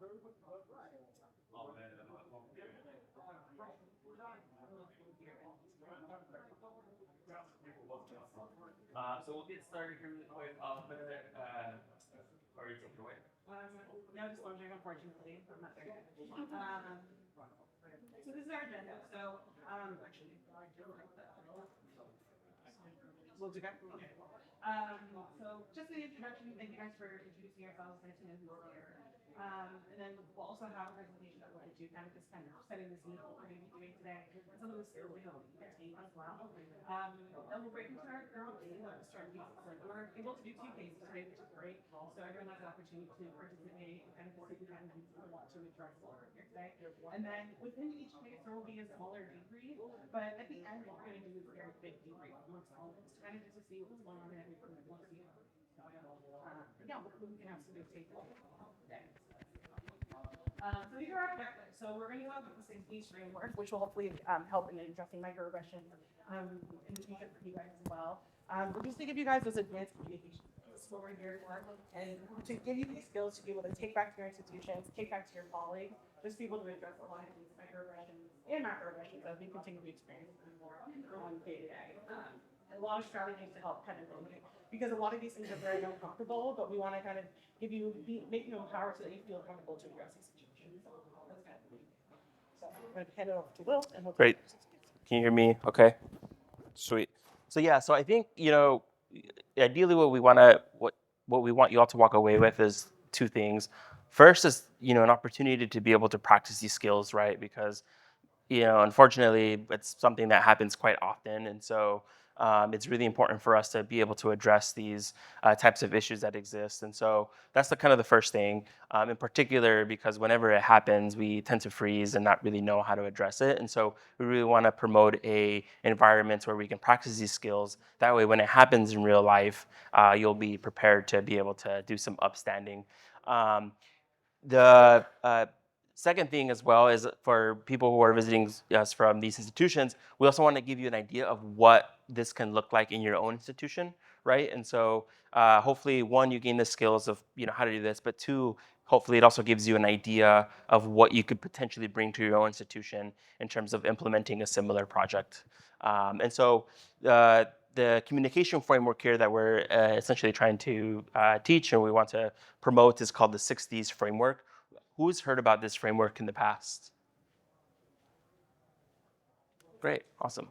So we'll get started here really quick. Or you take it away. No, just wondering, unfortunately, I'm not there yet. So this is our agenda. Actually, we'll do that. Okay. So just the introduction. Thank you guys for introducing yourselves. Nice to know who's here. And then we'll also have a presentation that we're going to do, kind of setting the scene for what we're going to be doing today, and some of the skills we hope you get to as well. Then we'll break into our girl team. We're able to do two cases today, which is great. So everyone has an opportunity to participate and kind of see the kind of things we want to address here today. And then within each case, there will be a smaller debrief, but at the end, what we're going to do is a very big debrief amongst all of us, kind of just to see what's going on and everything that we see. Yeah, we can have some good takeaways today. So these are our objectives. So we're going to go over the 6Ds framework, which will hopefully help in addressing microaggressions in the future for you guys as well. We're just to give you guys those advanced communication skills, what we're here for, and to give you these skills to be able to take back to your institutions, take back to your colleagues, just be able to address a lot of these microaggressions and macroaggressions as we continue to experience them more day to day. A lot of strategies to help kind of mitigate, because a lot of these things are very uncomfortable, but we want to kind of make you empowered so that you feel comfortable to address these situations. So that's kind of the so I'm going to hand it over to Will. And Great. Can you hear me? Okay. Sweet. So yeah, so I think, ideally what we want you all to walk away with is two things. First is, an opportunity to be able to practice these skills, right? Because, unfortunately, it's something that happens quite often. And so it's really important for us to be able to address these types of issues that exist. And so that's kind of the first thing, in particular, because whenever it happens, we tend to freeze and not really know how to address it. And so we really want to promote a environment where we can practice these skills. That way, when it happens in real life, you'll be prepared to be able to do some upstanding. The second thing as well is for people who are visiting us from these institutions, we also want to give you an idea of what this can look like in your own institution, right? And so hopefully, one, you gain the skills of how to do this, but two, hopefully it also gives you an idea of what you could potentially bring to your own institution in terms of implementing a similar project. And so the communication framework here that we're essentially trying to teach and we want to promote is called the 6Ds framework. Who's heard about this framework in the past? Great, awesome,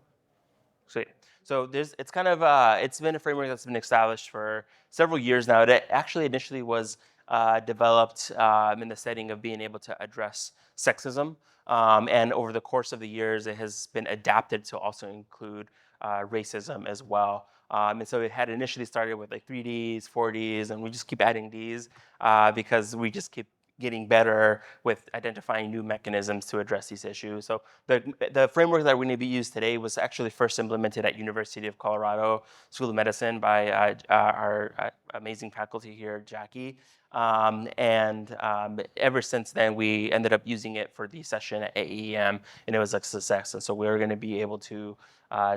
sweet. So it's kind of it's been a framework that's been established for several years now. It actually initially was developed in the setting of being able to address sexism, and over the course of the years, it has been adapted to also include racism as well. And so it had initially started with like 3Ds, 4Ds, and we just keep adding Ds because we just keep getting better with identifying new mechanisms to address these issues. So the framework that we're going to be used today was actually first implemented at University of Colorado School of Medicine by our amazing faculty here, Jackie. And ever since then, we ended up using it for the session at AEM, and it was a success. And so we're going to be able to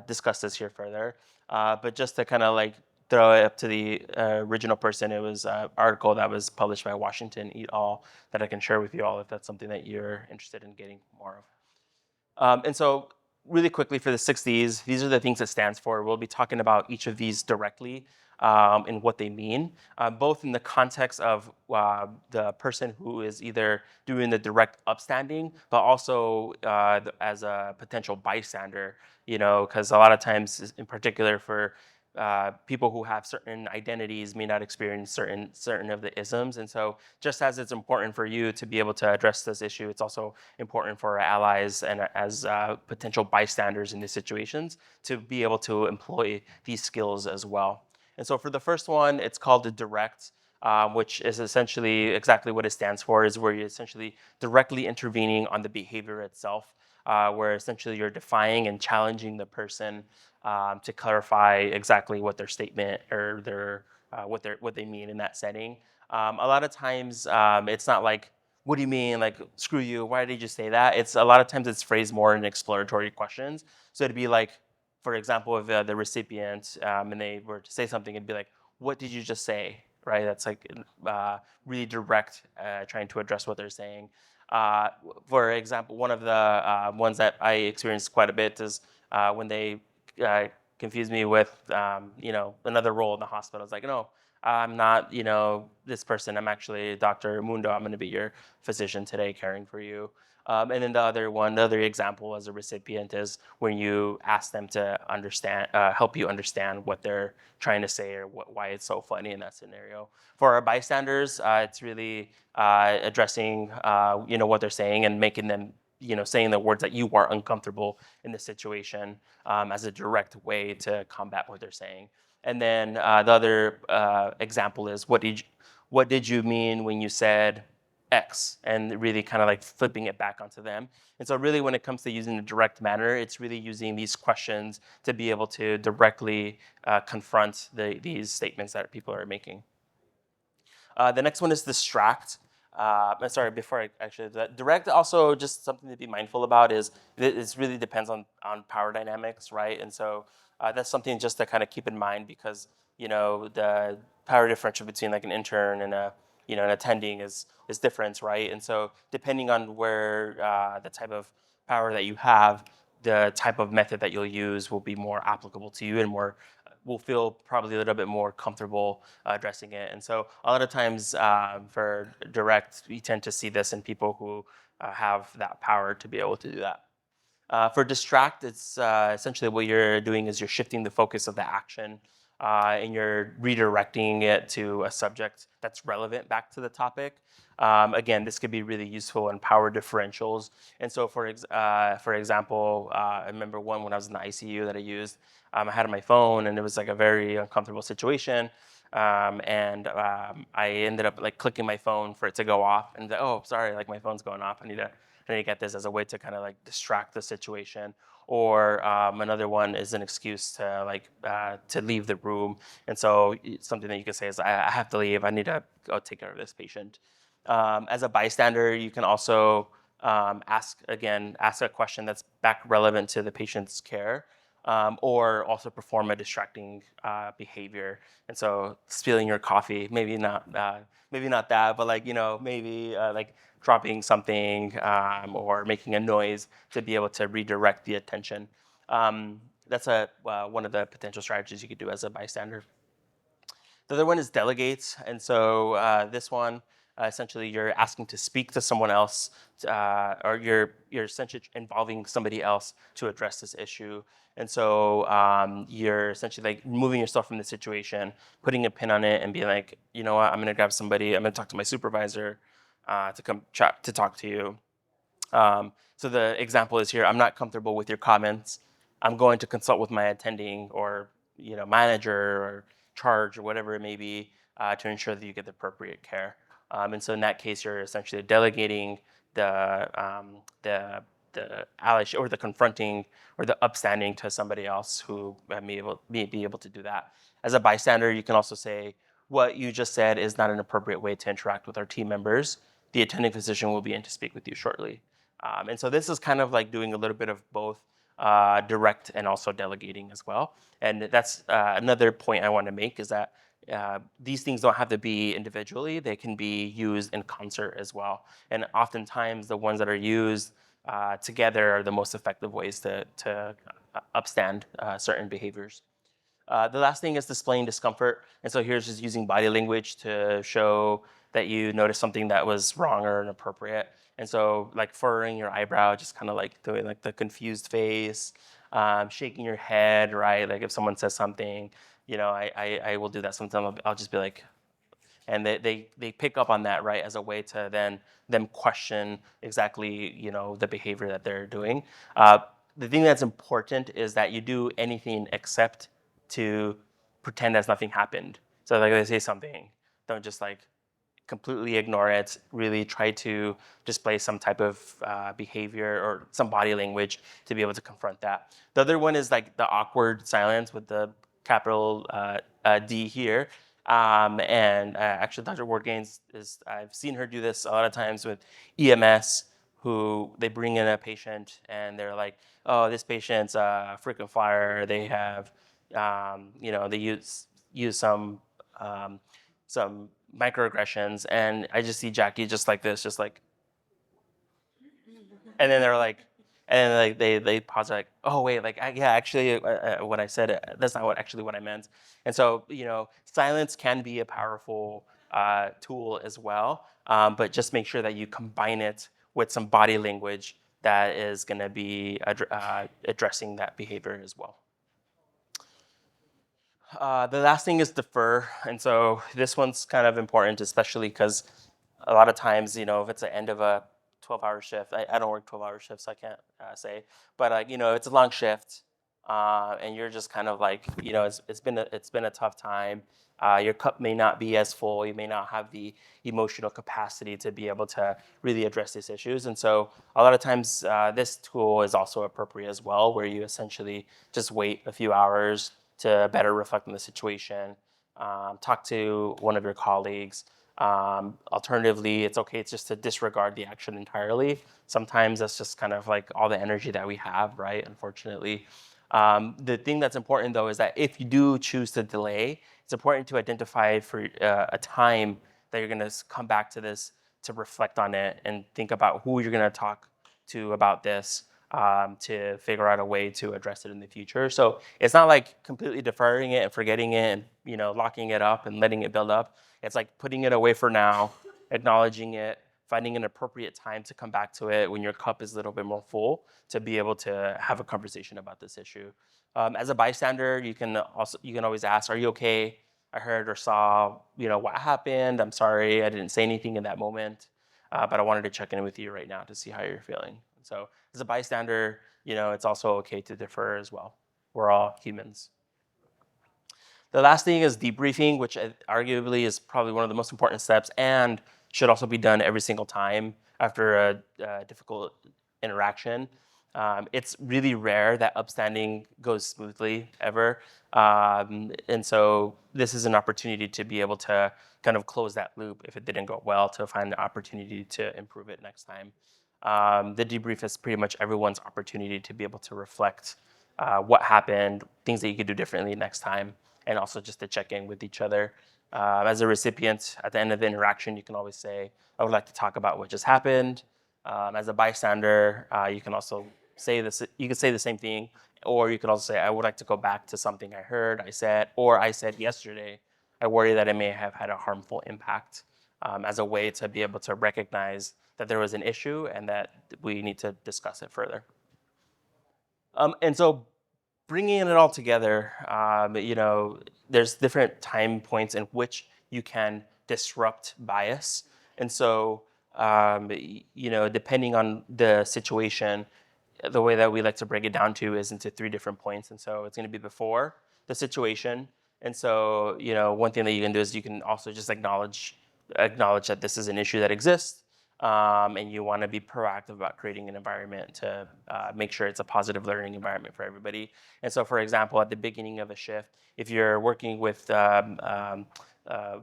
discuss this here further. But just to kind of like throw it up to the original person, it was an article that was published by Washington et al. That I can share with you all if that's something that you're interested in getting more of. And so really quickly for the 6Ds, these are the things it stands for. We'll be talking about each of these directly and what they mean, both in the context of the person who is either doing the direct upstanding, but also as a potential bystander, because a lot of times, in particular for people who have certain identities may not experience certain of the isms. And so just as it's important for you to be able to address this issue, it's also important for our allies and as potential bystanders in these situations to be able to employ these skills as well. And so for the first one, it's called the direct, which is essentially exactly what it stands for, is where you're essentially directly intervening on the behavior itself, where essentially you're defying and challenging the person to clarify exactly what their statement or their what they mean in that setting. A lot of times, it's not like, "What do you mean? Like, screw you! Why did you say that?" It's a lot of times it's phrased more in exploratory questions. So it'd be like, for example, if the recipient and they were to say something, it'd be like, "What did you just say?" right? That's like really direct, trying to address what they're saying. For example, one of the ones that I experienced quite a bit is when they confuse me with, another role in the hospital. It's like, no, I'm not, this person. I'm actually Dr. Mundo. I'm going to be your physician today, caring for you. And then the other example as a recipient is when you ask them to understand, help you understand what they're trying to say or why it's so funny in that scenario. For our bystanders, it's really addressing, what they're saying and making them, saying the words that you are uncomfortable in the situation as a direct way to combat what they're saying. And then the other example is what did you mean when you said X, and really kind of like flipping it back onto them. And so really when it comes to using the direct manner, it's really using these questions to be able to directly confront these statements that people are making. The next one is distract. Sorry, before I actually do that, direct also just something to be mindful about is it really depends on power dynamics, right? And so that's something just to kind of keep in mind because the power differential between like an intern and an attending is different, right? And so depending on where the type of power that you have, the type of method that you'll use will be more applicable to you and more will feel probably a little bit more comfortable addressing it. And so a lot of times for direct, we tend to see this in people who have that power to be able to do that. For distract, it's essentially what you're doing is you're shifting the focus of the action and you're redirecting it to a subject that's relevant back to the topic. Again, this could be really useful in power differentials. And so, for example, I remember one when I was in the ICU that I used. I had on my phone, and it was like a very uncomfortable situation. I ended up like clicking my phone for it to go off, and oh, sorry, like my phone's going off. I need to get this as a way to kind of like distract the situation. Or another one is an excuse to leave the room. And so something that you could say is, I have to leave. I need to go take care of this patient. As a bystander, you can also ask a question that's back relevant to the patient's care. Or also perform a distracting behavior. And so spilling your coffee, maybe not that, but maybe like dropping something or making a noise to be able to redirect the attention. That's one of the potential strategies you could do as a bystander. The other one is delegate, and so this one essentially you're asking to speak to someone else, or you're essentially involving somebody else to address this issue. And so you're essentially like moving yourself from the situation, putting a pin on it, and being like, you know what, I'm gonna grab somebody, I'm gonna talk to my supervisor to come chat to talk to you. So the example is here, I'm not comfortable with your comments. I'm going to consult with my attending or manager or charge or whatever it may be to ensure that you get the appropriate care. And so in that case, you're essentially delegating the allyship or the confronting or the upstanding to somebody else who may be able to do that. As a bystander, you can also say, what you just said is not an appropriate way to interact with our team members. The attending physician will be in to speak with you shortly. And so this is kind of like doing a little bit of both direct and also delegating as well. And that's another point I want to make is that these things don't have to be individually. They can be used in concert as well. And oftentimes the ones that are used together are the most effective ways to upstand certain behaviors. The last thing is displaying discomfort. And so here's just using body language to show that you noticed something that was wrong or inappropriate. And so like furrowing your eyebrow, just kind of like doing like the confused face, shaking your head, right? Like if someone says something, I will do that sometimes. I'll just be like, and they pick up on that, right, as a way to then them question exactly the behavior that they're doing. The thing that's important is that you do anything except to pretend as nothing happened. So like they say something, don't just like completely ignore it. Really try to display some type of behavior or some body language to be able to confront that. The other one is like the awkward silence with the capital D here. Actually, Dr. Ward-Gaines I've seen her do this a lot of times with EMS, who they bring in a patient and they're like, oh, this patient's a frequent flyer. They have, they use some some microaggressions, and I just see Jackie just like this, just like, and then they're like, and then like they pause like, oh wait, like yeah, actually, what I said, that's not what I meant. And so silence can be a powerful tool as well, but just make sure that you combine it with some body language that is going to be addressing that behavior as well. The last thing is defer, and so this one's kind of important, especially because a lot of times, if it's the end of a 12-hour shift, I don't work 12-hour shifts, so I can't say, but it's a long shift, and you're just kind of like, it's been a tough time. Your cup may not be as full. You may not have the emotional capacity to be able to really address these issues, and so a lot of times this tool is also appropriate as well, where you essentially just wait a few hours to better reflect on the situation, talk to one of your colleagues. Alternatively, it's okay just to disregard the action entirely. Sometimes that's just kind of like all the energy that we have, right? Unfortunately. The thing that's important though is that if you do choose to delay, it's important to identify for a time that you're going to come back to this to reflect on it and think about who you're going to talk to about this, to figure out a way to address it in the future. So it's not like completely deferring it and forgetting it and locking it up and letting it build up. It's like putting it away for now, acknowledging it, finding an appropriate time to come back to it when your cup is a little bit more full to be able to have a conversation about this issue. As a bystander, you can always ask, "Are you okay? I heard or saw what happened. I'm sorry, I didn't say anything in that moment, but I wanted to check in with you right now to see how you're feeling." So as a bystander, it's also okay to defer as well. We're all humans. The last thing is debriefing, which arguably is probably one of the most important steps and should also be done every single time after a difficult interaction. It's really rare that upstanding goes smoothly ever. And so this is an opportunity to be able to kind of close that loop if it didn't go well, to find an opportunity to improve it next time. The debrief is pretty much everyone's opportunity to be able to reflect what happened, things that you could do differently next time, and also just to check in with each other. As a recipient, at the end of the interaction, you can always say, "I would like to talk about what just happened." As a bystander, you can also say this. You can say the same thing, or you can also say, "I would like to go back to something I heard, I said, or I said yesterday. I worry that it may have had a harmful impact," as a way to be able to recognize that there was an issue and that we need to discuss it further. And so bringing it all together, there's different time points in which you can disrupt bias. And so, depending on the situation, the way that we like to break it down to is into 3 different points. And so it's going to be before the situation. And so, one thing that you can do is you can also just acknowledge that this is an issue that exists, and you want to be proactive about creating an environment to make sure it's a positive learning environment for everybody. And so, for example, at the beginning of a shift, if you're working with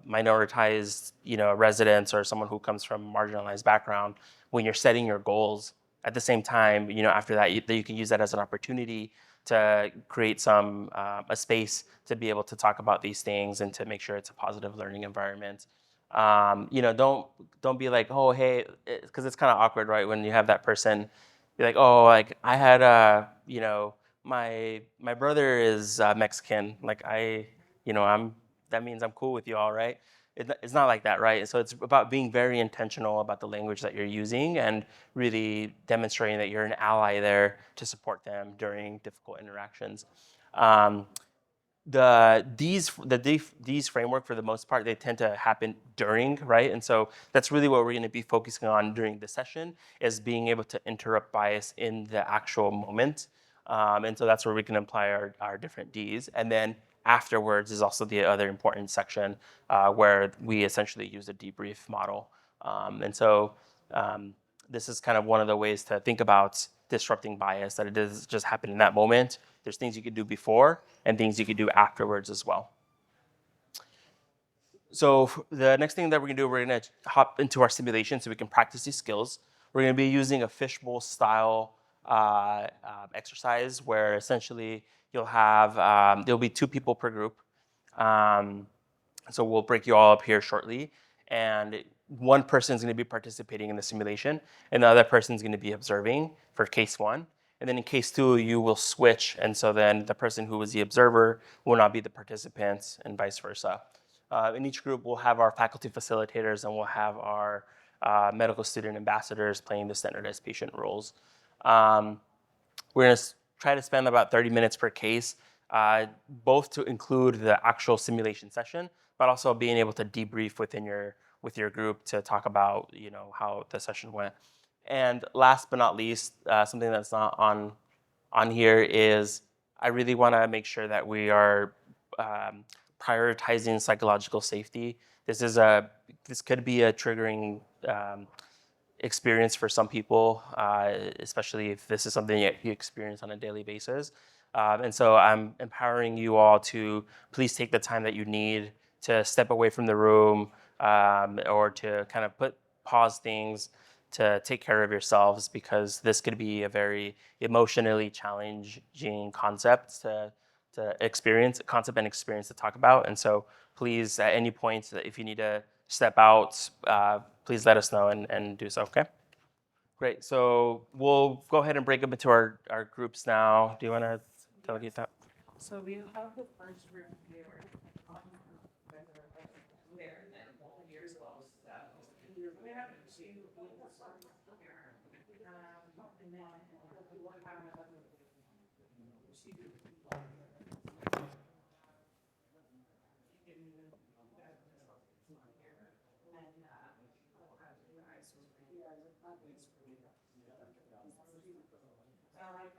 minoritized, residents or someone who comes from a marginalized background, when you're setting your goals, at the same time, after that, you can use that as an opportunity to create a space to be able to talk about these things and to make sure it's a positive learning environment. Don't be like, oh hey, because it's kind of awkward, right? When you have that person be like, oh, like I had my brother is Mexican, like I'm that means I'm cool with you all, right? It's not like that, right? So it's about being very intentional about the language that you're using and really demonstrating that you're an ally there to support them during difficult interactions. These framework, for the most part, they tend to happen during, right? And so that's really what we're going to be focusing on during the session, is being able to interrupt bias in the actual moment. And so that's where we can apply our different Ds. And then afterwards is also the other important section, where we essentially use a debrief model. And so this is kind of one of the ways to think about disrupting bias, that it does just happen in that moment. There's things you could do before and things you could do afterwards as well. So the next thing that we're gonna do, we're gonna hop into our simulation so we can practice these skills. We're gonna be using a fishbowl style exercise where essentially you'll have, there'll be 2 people per group. So we'll break you all up here shortly, and one person is going to be participating in the simulation, and the other person is going to be observing for case one. And then in case two, you will switch, and so then the person who was the observer will not be the participants, and vice versa. In each group, we'll have our faculty facilitators, and we'll have our medical student ambassadors playing the standardized patient roles. We're going to try to spend about 30 minutes per case, both to include the actual simulation session, but also being able to debrief with your group to talk about how the session went. And last but not least, something that's not on here is I really want to make sure that we are prioritizing psychological safety. This could be a triggering experience for some people, especially if this is something that you experience on a daily basis. And so I'm empowering you all to please take the time that you need to step away from the room, or to kind of pause things to take care of yourselves, because this could be a very emotionally challenging concept to concept and experience to talk about. And so please, at any point, if you need to step out, please let us know and do so, okay? Great, so we'll go ahead and break up into our groups now. Do you want to delegate that? So we have the first group here. There, and then here as well. So we have two here. And then we'll have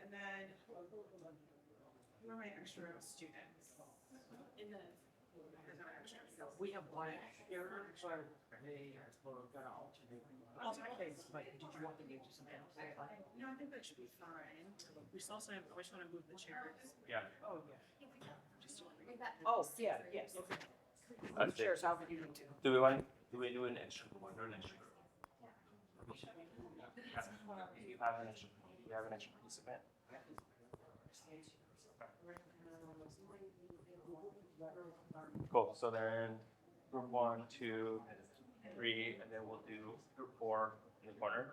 and then who are my extra students? In the we have one extra, so they got all. Okay, but did you want to do something else? No, I think that should be fine. We still also have, we just want to move the chairs. Yeah. Oh, yeah. Oh, yeah, yes. Okay. Move chairs however you need to. Do we do an extra one or an extra group? You have an extra participant? Cool. So then group 1, 2, 3, and then we'll do group 4 in the corner.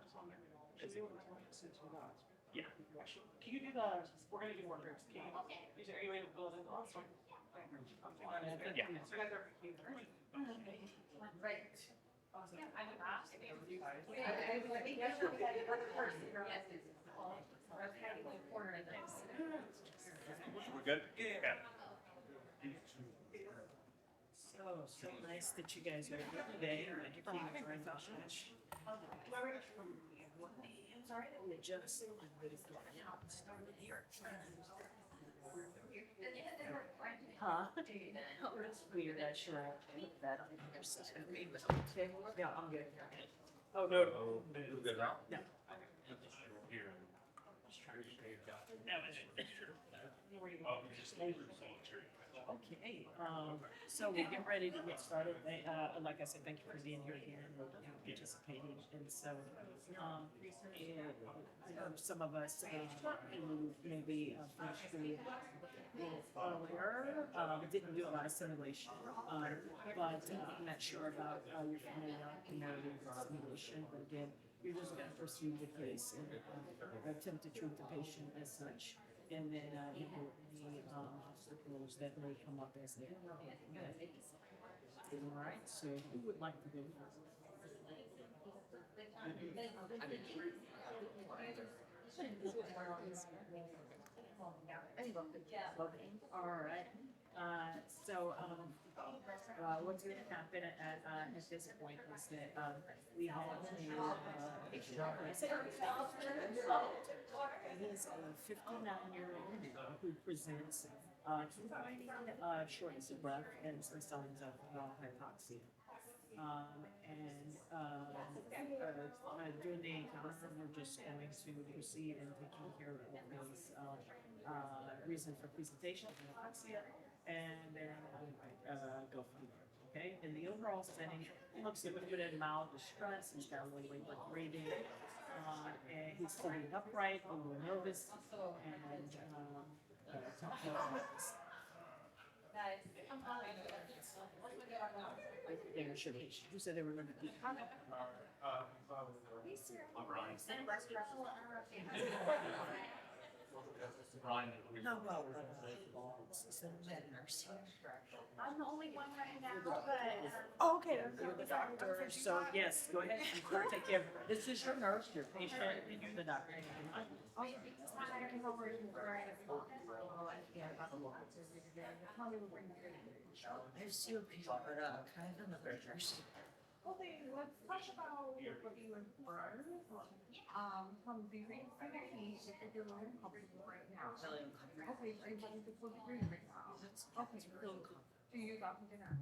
Yeah. Can you do the, we're gonna do more groups. Can you, are you able to build in the last one? Yeah. So you guys are right. Awesome. I would ask you guys. We're good? Yeah. So nice that you guys are here today. Thank you very much. Just huh? It's weird, I sure that on your system. Yeah, I'm good. Oh, no. We're good now? No. Okay, so we'll get ready to get started. Like I said, thank you for being here again and participating. And so, some of us who maybe briefly earlier didn't do a lot of simulation, but I'm not sure about your familiarity with simulation. But again, you're just going to pursue the case and attempt to treat the patient as such. And then any obstacles that may come up as they all right, so who would like to go first? All right. So what's going to happen at this point is that we have he's a 59-year-old who presents complaining shortness of breath and some signs of hypoxia. During the encounter, we're just going to proceed in taking care of his reason for presentation of hypoxia, and then go from there. Okay, in the overall setting, he looks a little bit in mild distress. He's got a little labored breathing, and he's sitting upright, a little nervous, and Who said they were going to be? No, well, it's the med nurse. I'm the only one right now, but. Oh, okay. You're the doctor, so yes, go ahead. You can take care of her. This is your nurse, your patient, and you're the doctor. I have COPD, but can I have another nurse? Okay, let's talk about what you prefer. From the rate if you're really comfortable right now. Really uncomfortable. Okay, are you having to full degree right now? Okay, That's really uncomfortable. do you got dinner?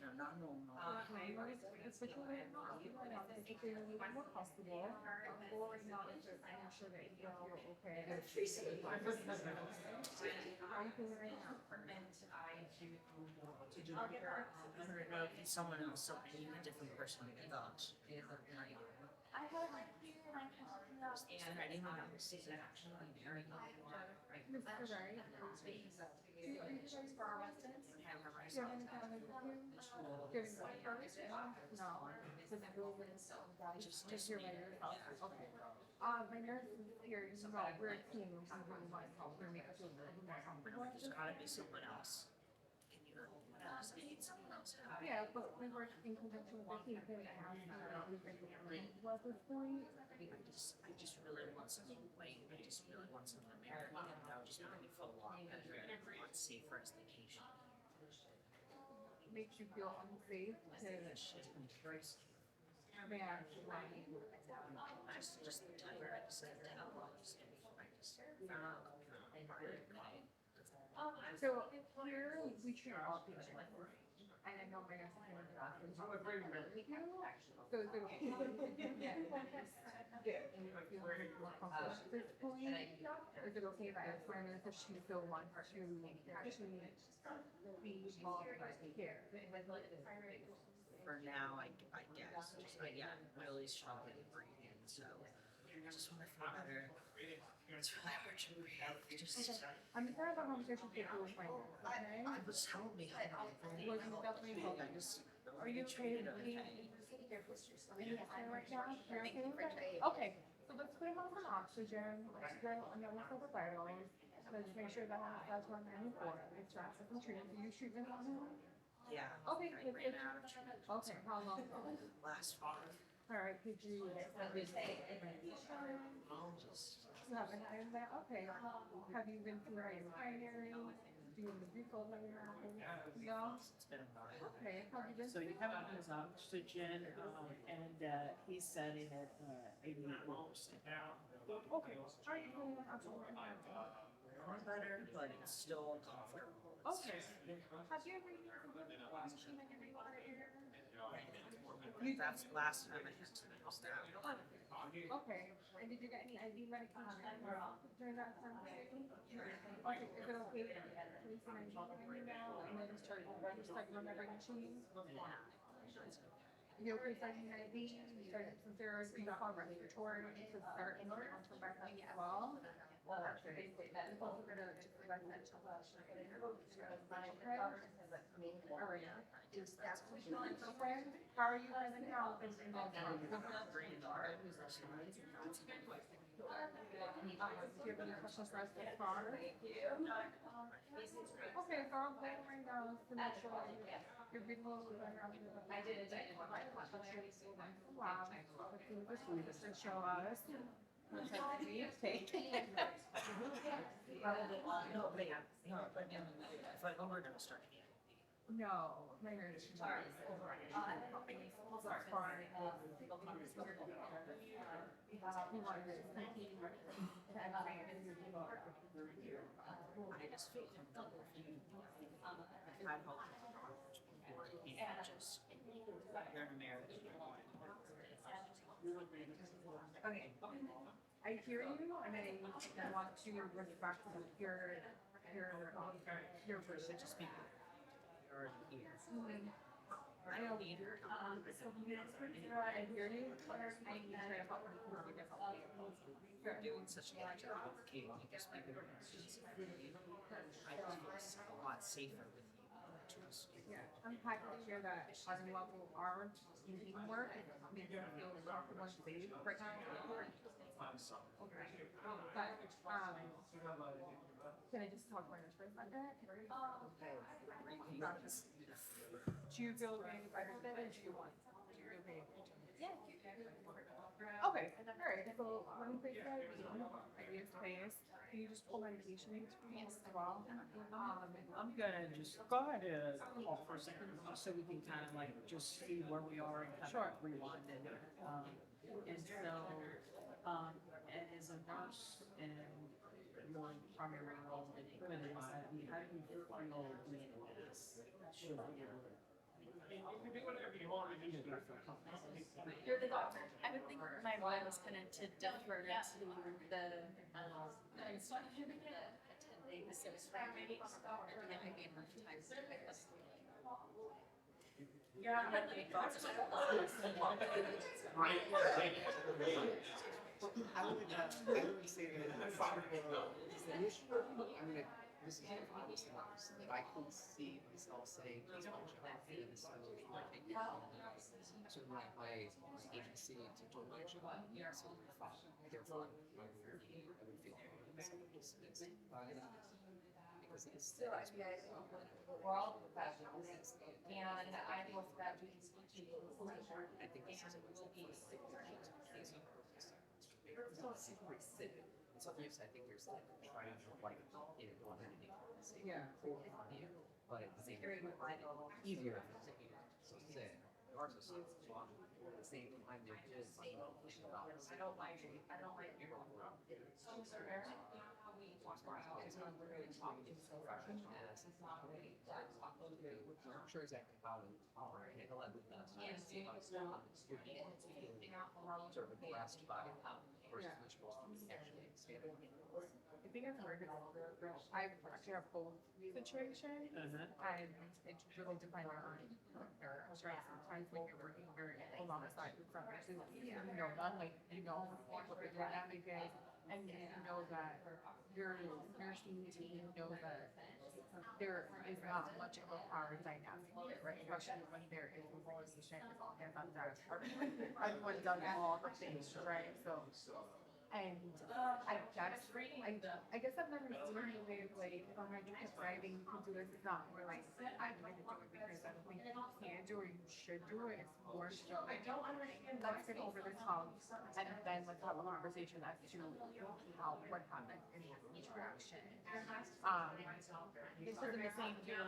No, not normal. Okay, let's switch over to if you're a little more comfortable. Or right now, it's just making sure that you feel okay. How are you feeling right now? I don't know if it's someone else, so I need a different person to get thought. I have a few and I can help you out. Is there anyone else? Mr. Wright, do you guys for our residents? Do you have any kind of review? Giving one first? No. So the rule is, just your regular health. Okay. My nurse is here, you know, we're a team, I'm really want to help her make us feel more comfortable. There's gotta be someone else. Can you help me? I need someone else. Yeah, but we work in conjunction with the team, so we have at this point. I just really want something white. I just really want something American. That would just make me feel a lot better and a lot safer as vacation. Makes you feel unsafe to man. Just the tiger I said to have So here we treat all patients. And I know my nurse is going to ask them how we do. So is it okay? And you feel more comfortable at this point? Is it okay if I ask my nurse if she still wants to actually be involved in my care? For now, I guess. Just, yeah, I'm really struggling breathing, so I just want to feel better. It's really hard to breathe. I'm just gonna have a conversation with my nurse, okay? It was telling me how Well, you definitely will. I just Are you okay with me? Right now? You're okay with that? Okay, so let's put him on some oxygen. Let's go another couple vitals. Let's make sure that that's 194. It's rapid treatment. Do you treatment on him? yeah. Okay, I let's ran get out of treatment. Okay, how long? Last fall. Alright, could you Just you haven't had that? Okay. Have you been through your primary? Doing the refill that you're having? Yeah? it's been a while. Okay, have you been? So you have him on his oxygen, and he's setting at 88%. Okay, are you doing absolutely fine? Better, but it's still uncomfortable. Okay. Have you ever used a blood machine in your water here? That's the last time I had to use that. Okay, and did you get any IV medication during that time? Okay, is it okay? Please sign me now and then start remembering machines? You okay starting an IV, starting some steroids, being on respiratory to start and learn to back up as well? It's also going to just prevent mental health. Okay? All right. Okay. How are you feeling now? Do you have any questions for us so far? Okay, so I'll go right now to make sure that you're being a little bit better. I did. Wow. Let's see what this is to show us. What type of leave take. No, but yeah, no, but if I go, we're gonna start again. No, my nurse is sorry. I just feel comfortable if you, I hope you just, you're in a marriage. Okay, I hear you, and I want to respect your wish. Just be, you're already here. I know. So I hear you. You're doing such a good job of keeping just people just I just feel a lot safer with you tools. Yeah, I'm happy to hear that as a level our teamwork makes me feel comfortable and safe right now. Okay. But can I just talk about this for a second? Do you feel okay if I did it, or do you want? Do you feel okay? Yeah. Okay, alright, so let me place that ideas space. Can you just pull my mediation experience as well? I'm gonna just go ahead and call for a second, just so we can kind of like just see where we are and kind Sure. of rewind it. And so, as a nurse and your primary role in clinical society, how do you feel being in this? Sure. You're the doctor. I would think my role was kind of to defer to the attending the service maybe and I gave enough time to pick up. I would say that this is that I could see myself saying these functionality and so certainly my agency to do my job. So therefore I would feel dismissed by that because it's We're all professionals, and I hope that we can speak to the culture. I think this is always the first thing that needs to be so yes, I think there's like trying to like one entity Yeah. but at the same time easier so say ours is at the same time they're just I don't like I'm sure exactly how to handle it with us. Sort of impressed by versus which one actually expanded. I think I've heard it all. I actually have both situations, and it really depends on your strengths. Sometimes when you're working very alongside with some nurses, you know that, like, you know what the dynamic is, and you know that your nursing team knows that there is not much of a power dynamic here, right? Especially when there is a mobilization and on that. Everyone does all the things, right? So, and I guess I've never seen a way of like, if I'm just deciding to do this, it's not more like I'm going to do it because I don't think you can do it or you should do it. It's more so, let's get over this hump and then let's have a conversation as to how, what happened in this interaction. This isn't the same thing.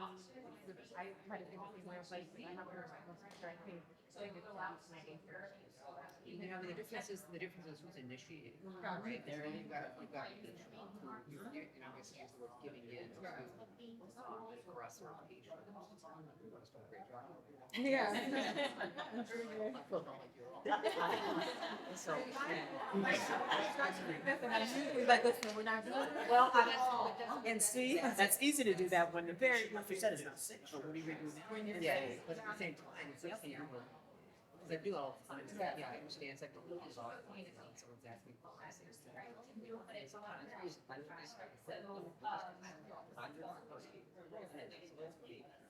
I kind of think the same way of like, I have your therapy. You know, the difference is who's initiating, right? There you've got you know, I guess use the word giving in to aggressor patient. You guys done a great job. Yeah. I feel like you're all. So Well, and see, that's easy to do that when the very what you said is not sick. But what do you do now? yeah, but at the same time, it's like because I do it all the time. Yeah, I understand. It's like the little dog. Someone's asking for things.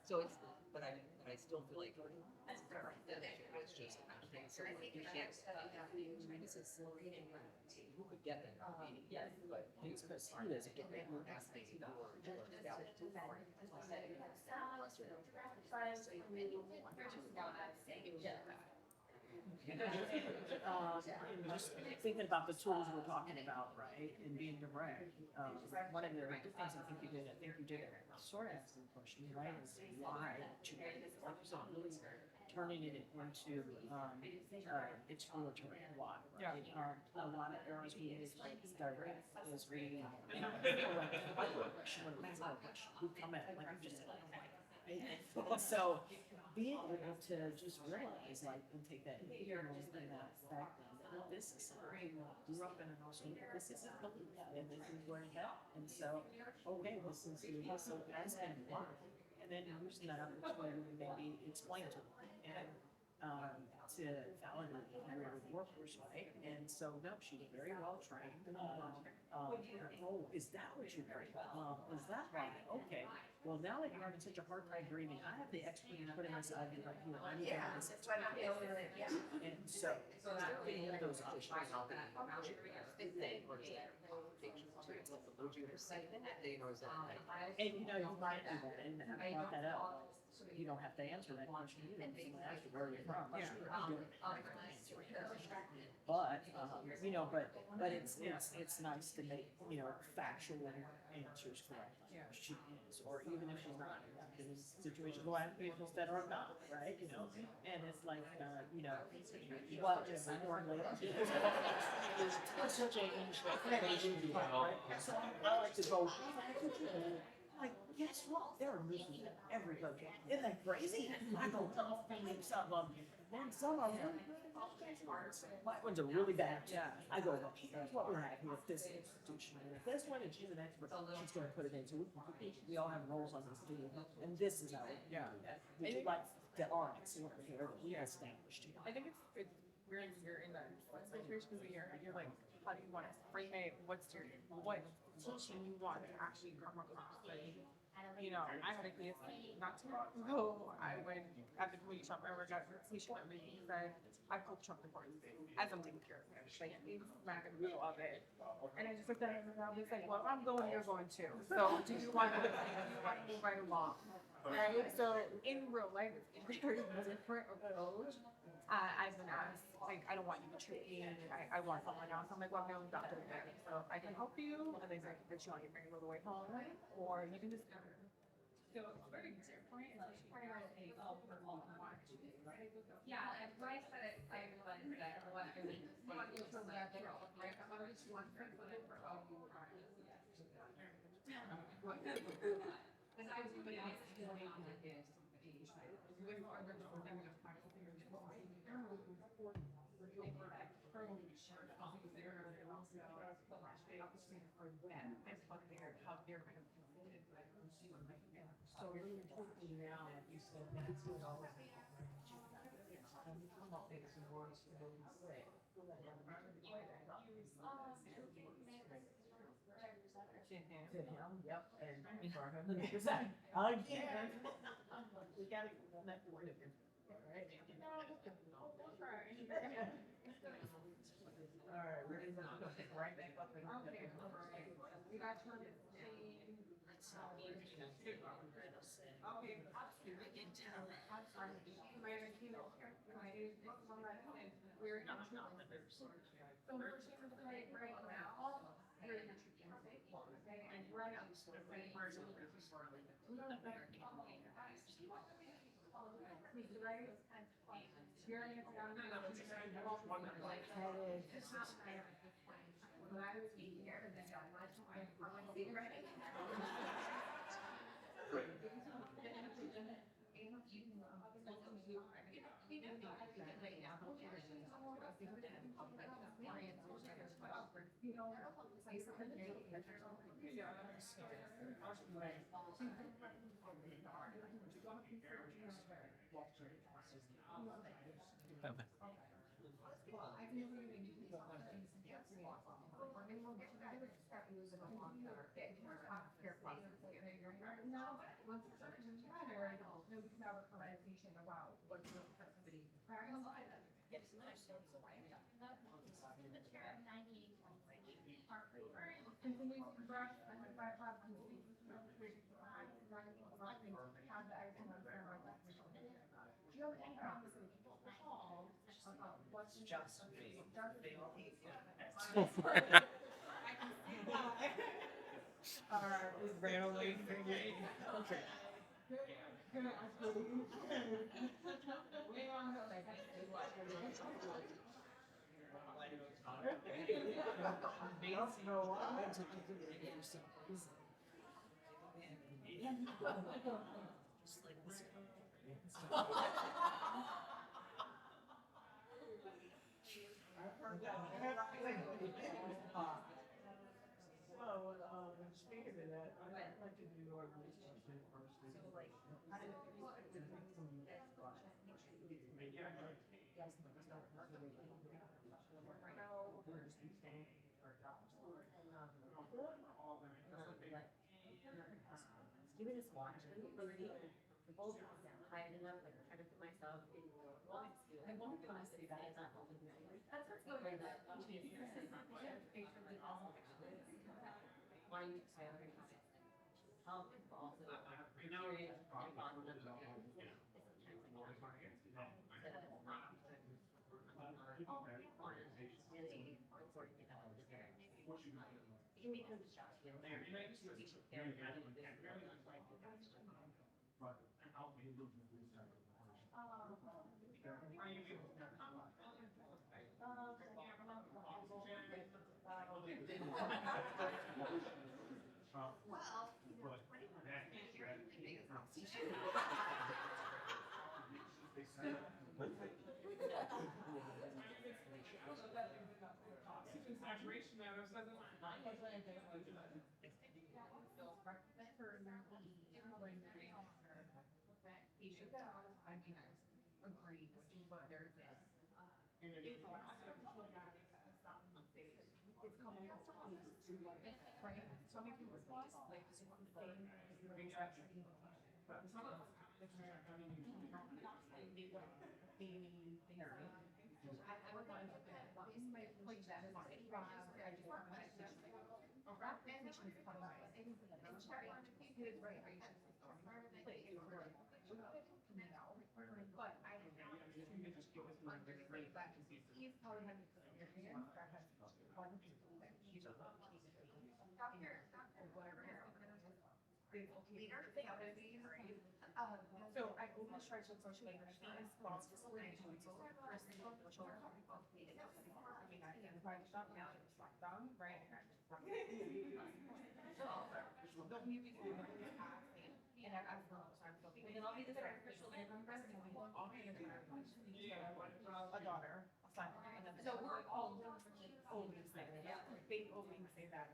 So it's, but I still feel like it's different. It's just so you can't. This is who could get that meeting, but It's because he doesn't get that. asking And just thinking about the tools we're talking about, right, and being direct. One of the things I think you did, sort of asking the question, right, is why? Like you said, really turning it into exploratory. Why? Right? A lot of areas we use like direct is really microaggression. We come at like you just said. And so being able to just realize, like, and take that ignorance and that fact that this is something I grew up in, and also this is a belief, and this is where it's at. And so, okay, this is so asking why. and then using that opportunity to maybe explain to them and to validate your workers, right? And so, no, she's very well trained. Oh, is that what you're doing? Is that right? Okay. Well, now that you're having such a hard time breathing, I have the expert to put in myself right here. I need to have this expert. And so, giving them those options. And you know, you might do that, and I brought that up. You don't have to answer that question either. Someone asks you where you're from. I'm sure I'm doing it. I can answer it. But you know, but it's nice to make, you know, factual answers correct. She is, or even if she's not. I've been in situations where I have people that are not, right? You know, and it's like you know, well, normally is such a Asian people, right? So I like to go. Like, guess what? There are Muslims in every country. Isn't that crazy? I go tough and some of them. And some are really good. My ones are really bad. Yeah. I go, well, here's what we have here at this institution. And if this one and she's an expert, she's going to put it in. So we all have roles on this team. And this is how we would you like the RX over here that we established here? I think it's weird when you're in that situation because you're like, how do you want to frame it? What teaching you want to actually come across? Like, you know, I had a case not too long ago. I went at the police shop. I got a teacher that really said, I called Trump reporting as I'm taking care of him. Like, he was smack in the middle of it. And I just looked at him and I was like, well, if I'm going, you're going too. So do you want to move right along? Right? So in real life, it's very different approach. I've been asked, like, I don't want you to treat me, I want someone else. I'm like, well, I'm the only doctor there, so I can help you, and they say, put you on your regular way home, or you can just. So it's very different. Yeah, and when I said it, I realized that what I was so glad they're all right. I'm already just one thing for them for all you are. And I was really So really important now, like you said, that's what all of it. I'm not making some words for them to say. To him, yep, and for him. Again. We gotta connect the word of him, right? All right, ready to go right back up and. Okay, we got to change. Okay. I'm sorry. We're not. So we're right now. We're in and right now. When I was here, then I was ready. Just me. Alright, we ran away from you. Okay. Just like this. So, speaking of that, I'd like to do our research in person. Even just watching, both high enough, like I put myself in I won't be honest with you guys. That's what's going on. Why you say how people also period on them. It can become distracting. Saturation now, there's nothing. So I only charge on social media. I mean, I can probably stop now, it's locked down, right? Don't you be doing and I've and I'll be the official a daughter, a son, so we're all always say that. They always say that.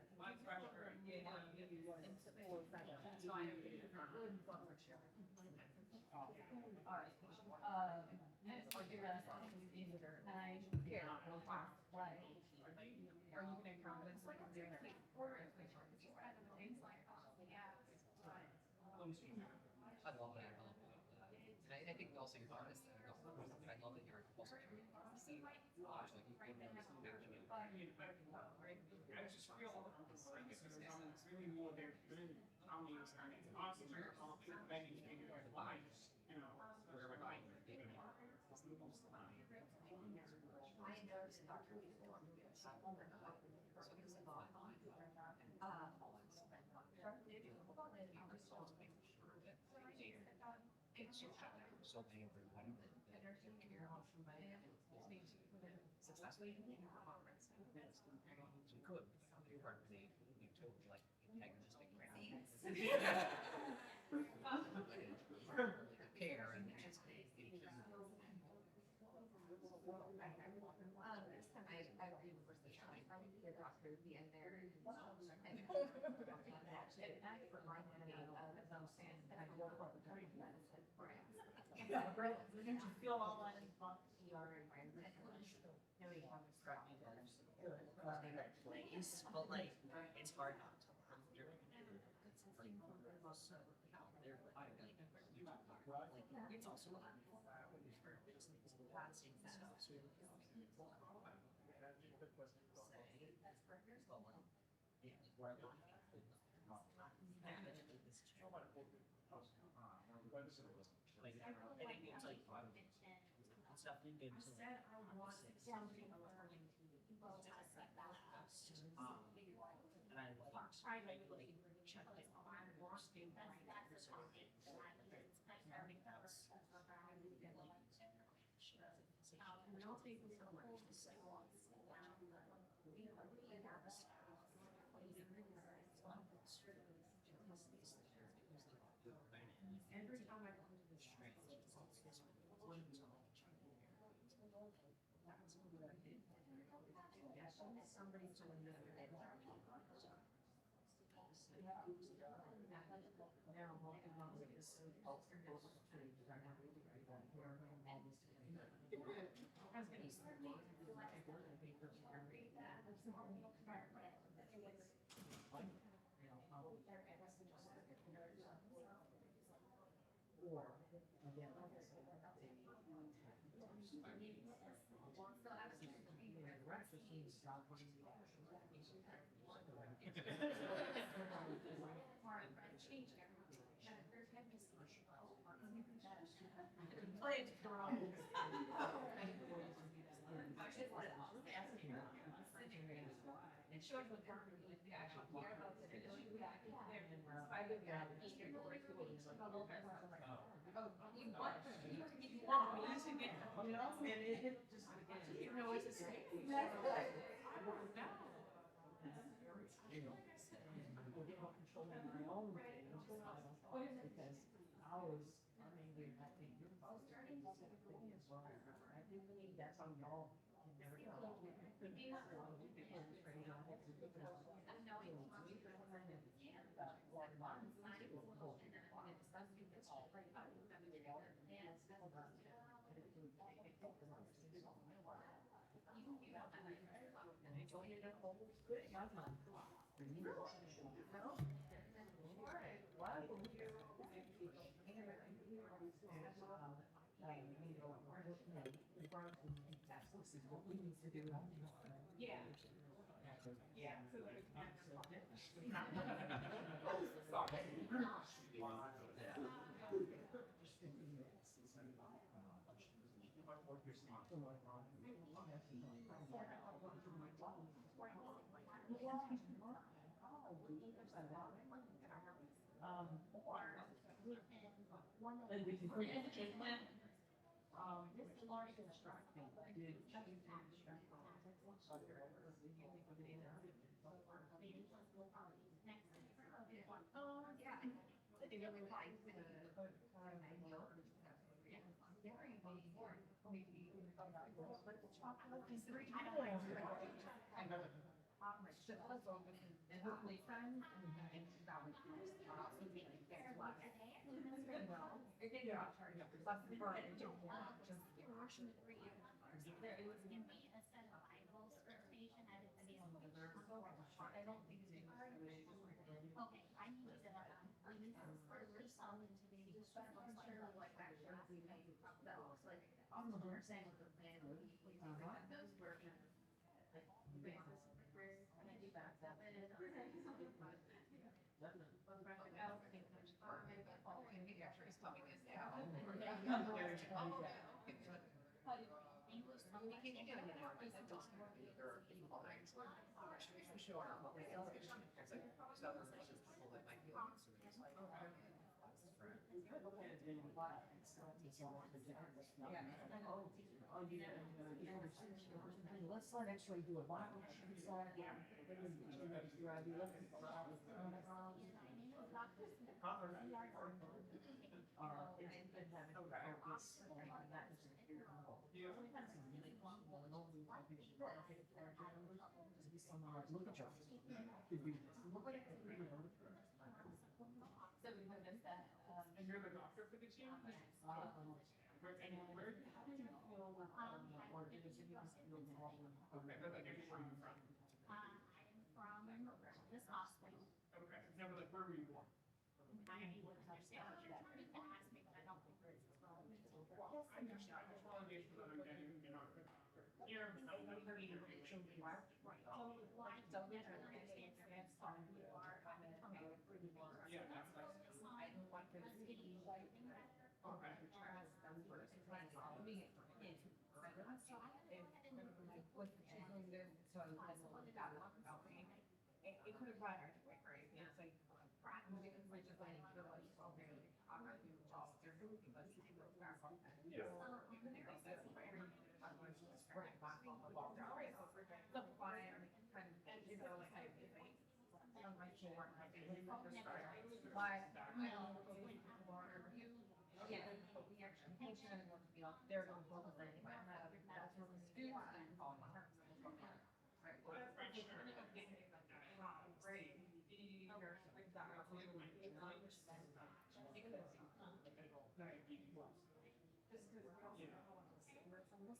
Are you gonna encounter this like doing it? I love that. And I think also you're honest. I love that you're also like you I just feel like it's really more there than counties and it's awesome for your begging to figure out why, you know, wherever I it's so painful for one that you're off from my successfully so good. You're part of the you totally like antagonistic care and it's I reinforce the shine from the doctor to be in there and You feel all that ER environment. Knowing how it's brought me to place, but like it's hard not to laugh during it. It's like also out there, like it's also like for business passing stuff. So like I think it's like it's definitely good to like and I like check like worst thing every time I come to the strength, it's all this one that's what I did. Somebody to another. now multi-months is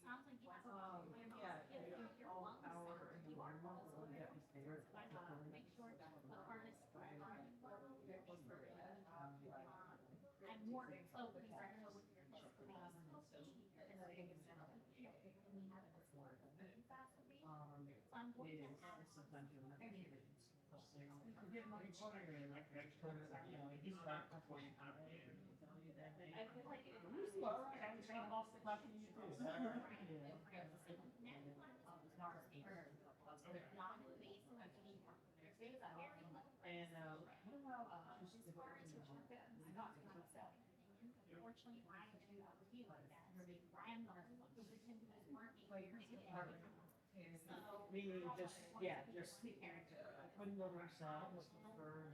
Yeah, all our environment will get there. Meaning just, yeah, just putting on ourselves for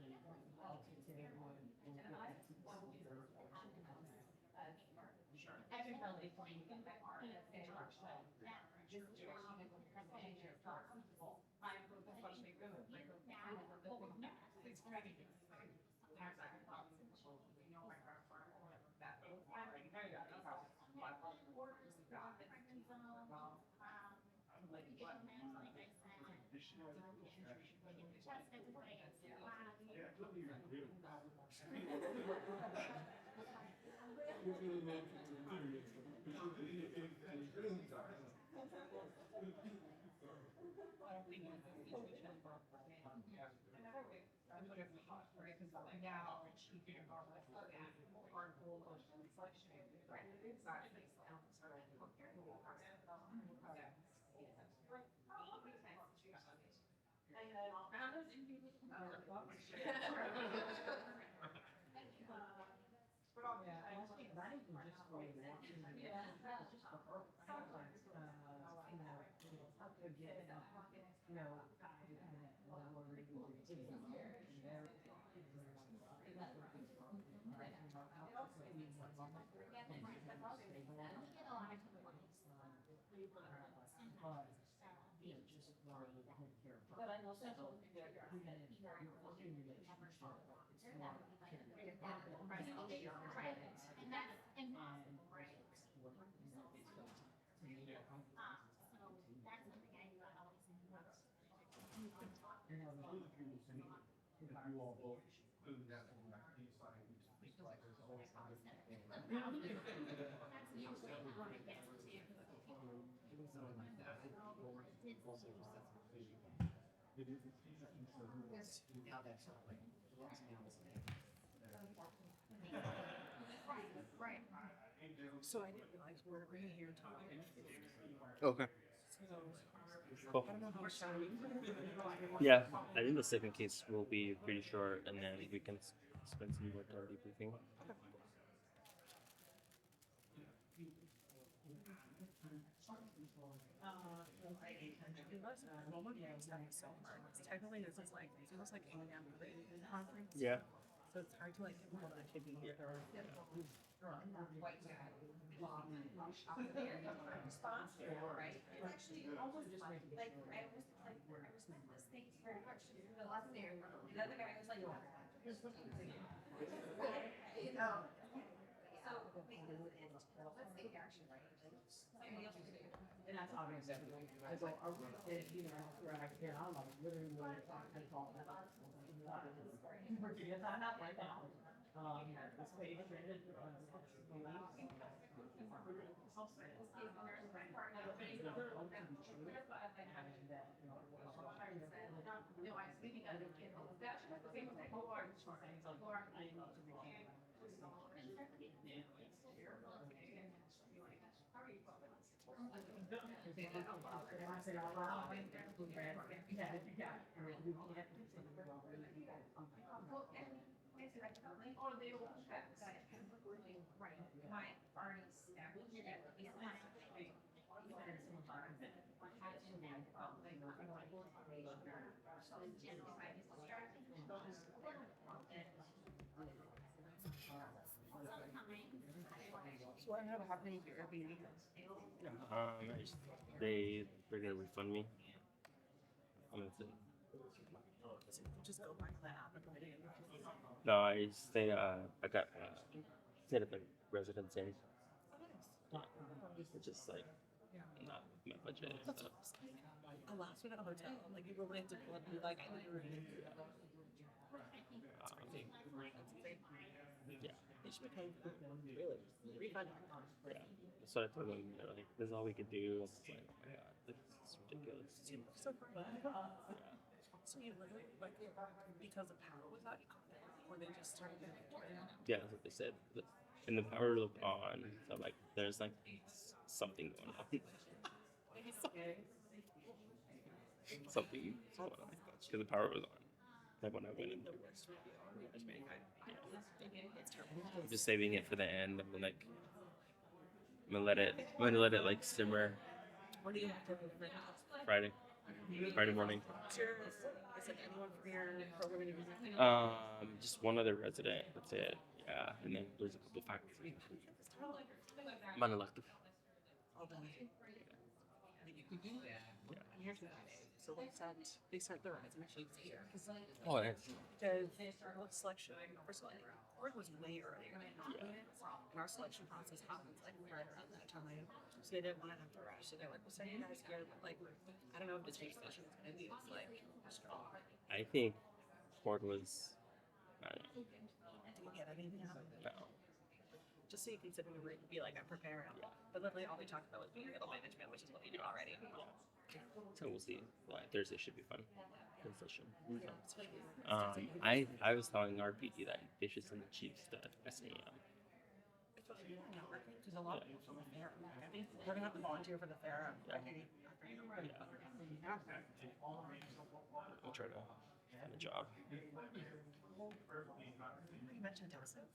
and positive So I didn't realize we're here talking. Okay. So Cool. I don't know how much time we. Yeah, I think the second case will be pretty short, and then we can spend some more time debriefing. So hard. Technically, this is like it's almost like A&M conference. Yeah. So it's hard to like get people that could be here. And that's obvious. I go, are we, you know, right here, I'm like, literally, I call that. Virginia, I'm not right now. This page, So what ended up happening with your Airbnb? They're gonna refund me. That's it. Just go back to that app and put it in. No, I stayed. I got stayed at the Residence Inn. Yeah, it's just like not my budget. That's So. what it's like. A last minute hotel, like you really have to pull up and be like, I need a room. Yeah. They should be paying for it. Really. Refund. Yeah. That's what I told them. They're like, this is all we could do. It's like, oh my god, this is ridiculous. So funny. So you literally, like, because the power was out, you couldn't, or they just started doing it. Yeah, that's what they said. And the power looked on. So like, there's like something going on. Something going on. Because the power was on. Like when I went in. The worst review on management. It's terrible. I'm just saving it for the end. I'm like, I'm gonna let it like simmer What do you have to do for Friday morning. Is it anyone from your program and everything? Just one other resident. That's it. Yeah, and then there's a couple faculty. I'm unelected. All done. I'm here today. So they sent the resume sheets here. Oh, nice. Because selection, first of all, work was way earlier. And our selection process happens like right around that time. So they didn't want to have to rush. So they're like, we'll send you guys here. But like, I don't know if this selection is going to be like strong. I think Ford was. I don't know. Do you get anything out of it? No. Just so you can sit in the room and be like, I'm prepared. But literally all we talked about was being middle management, which is what we do already. So we'll see. Thursday should be fun. Good session. I was telling our PD that they should send the chiefs to SAEM. Because a lot of people from the fair, I think we're gonna have to volunteer for the fair. We'll try to find a job. You mentioned Dawson.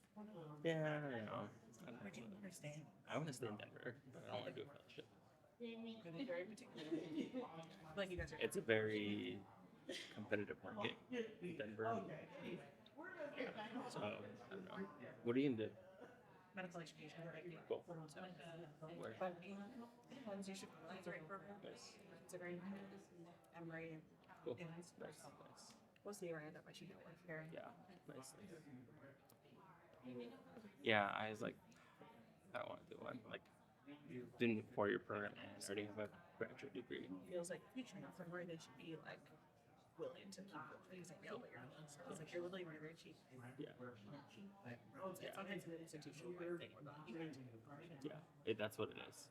Yeah, I don't know. Where do you understand? I want to stay in Denver, but I don't want to do a fellowship. Very particular. Like you guys are. It's a very competitive market in Denver. So, I don't know. What are you going to do? Medical education. Cool. So, Where? but you should consider program. Nice. Considering Emory. Cool. Yeah. Nice. What's the area that I should go with here? Yeah. Nice. Yeah, I was like, I don't want to do one. Like, didn't 4-year program and I already have a graduate degree. Feels like future somewhere they should be like willing to keep the things like that later. So it's like you're really very cheap. Yeah. Sometimes an institution where they want to Yeah. That's what it is.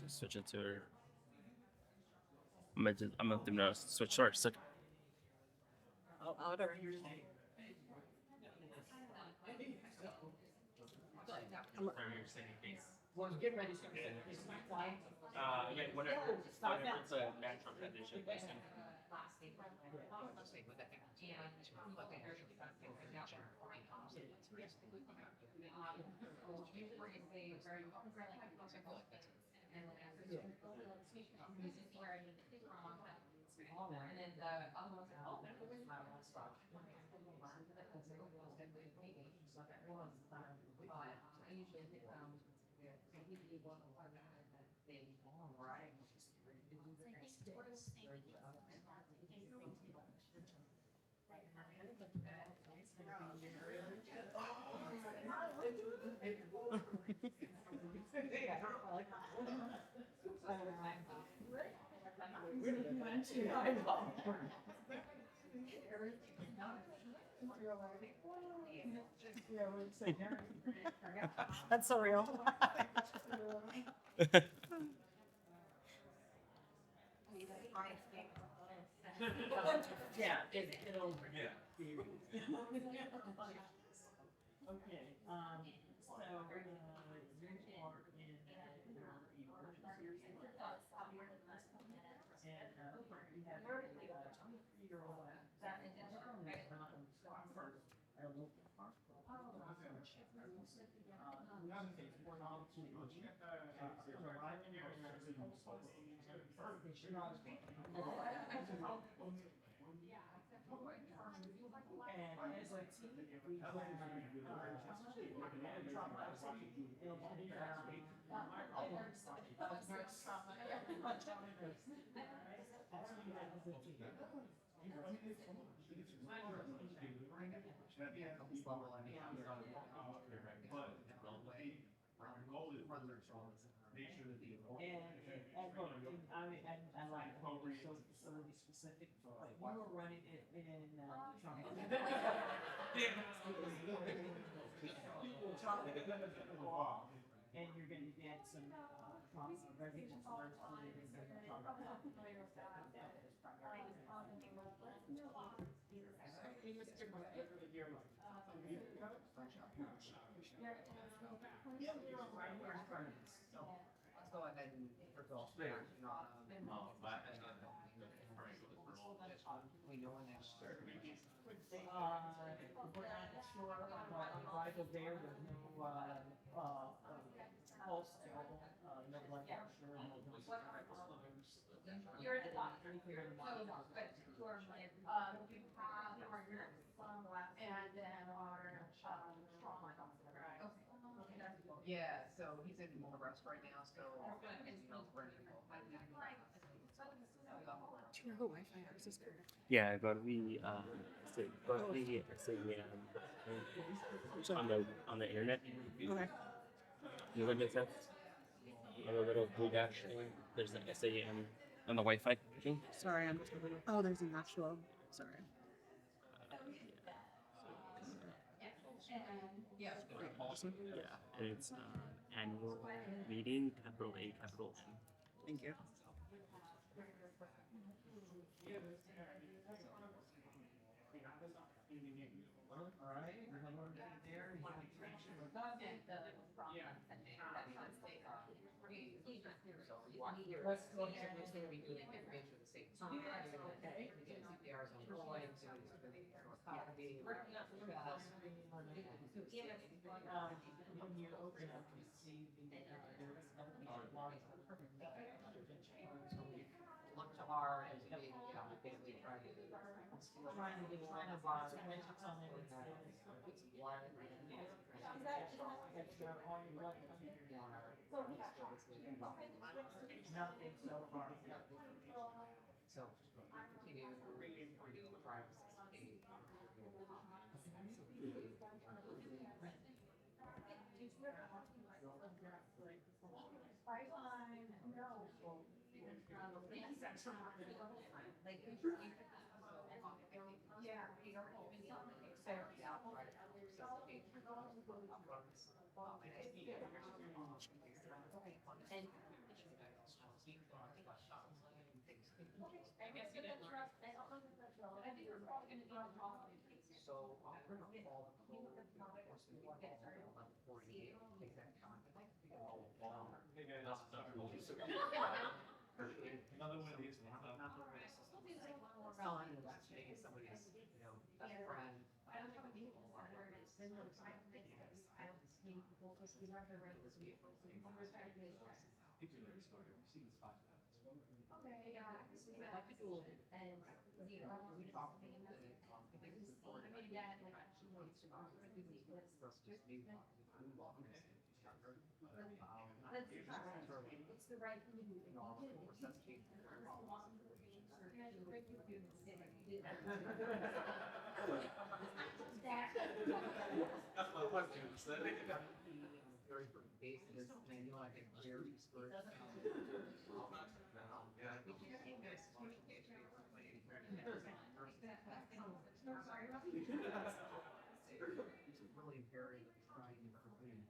Switch into her. I'm gonna let them know. Switch. Sorry. I'll order. Was getting ready to start. Yeah, whatever it's a natural condition. And then the other one's like, oh, that's I usually pick That's so real. Yeah, it'll. Yeah. Okay. So you are in and we have a 3-year-old. And look, I mean, I like how we're so facility specific, like, we were running it in, and you're gonna get some, residents learn to live in the Let's go ahead and resolve. We know when that's. we're not sure about arrival there, there's no, pulse, no blood pressure, no. You're at the top. Anything on the So, body. but you have partners, and then our, trauma. Right. Okay. Yeah, so he's in more rest right now, so. Do you know who Wi-Fi access is? Yeah, go to the SAEM on the internet. Okay. Does that make sense? On the little blue dash thing, there's the SAEM on the Wi-Fi thing. Sorry, I'm. Oh, there's an actual. Sorry. Yeah. Awesome. Yeah, and it's annual meeting, capital A, capital M. Thank you. Alright, we're gonna get there, you can trace your done. Let's go ahead and Gonna be doing information at the same time. Okay. CPR's on point, so it's for the copy. When you open up, you see the, there's a lot of. Look to our, as a big, basically trying to. Trying to get one of our, when you tell them it's. On your left. Nothing so far. So, continue reading the privacy. So, I'm gonna call the code. Take that contact. Another one of these. Son, that's maybe somebody's, best friend. Okay, yeah. I'd like to do a little bit. We talk. I think it's important. For us to just maybe move on. It's the right thing to do. That's my question. Very basis, and I know I think very expert. It's really very trying to complete.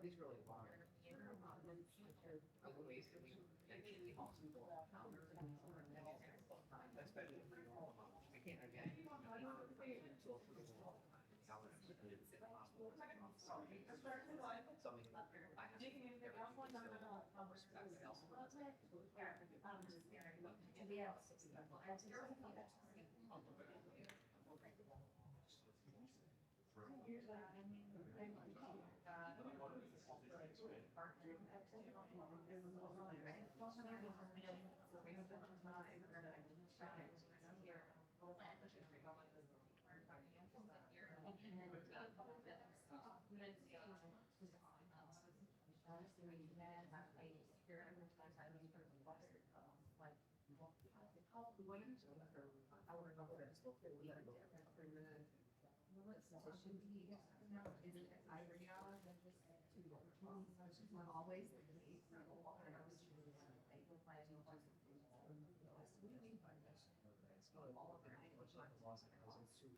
These really are. Other ways that we actually possible. Especially if you're all about, I can't again.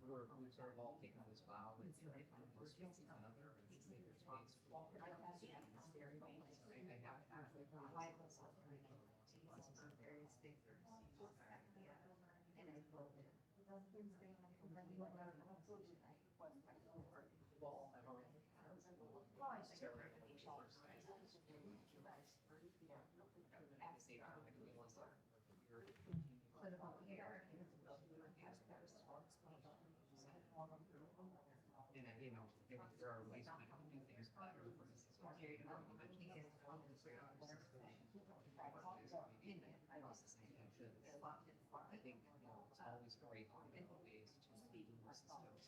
We're sort of all taking this vow and respecting another and being responsible. I have and you know, there are ways we can do things better. For instance, I think, you know, it's always great to find ways to speed the systems.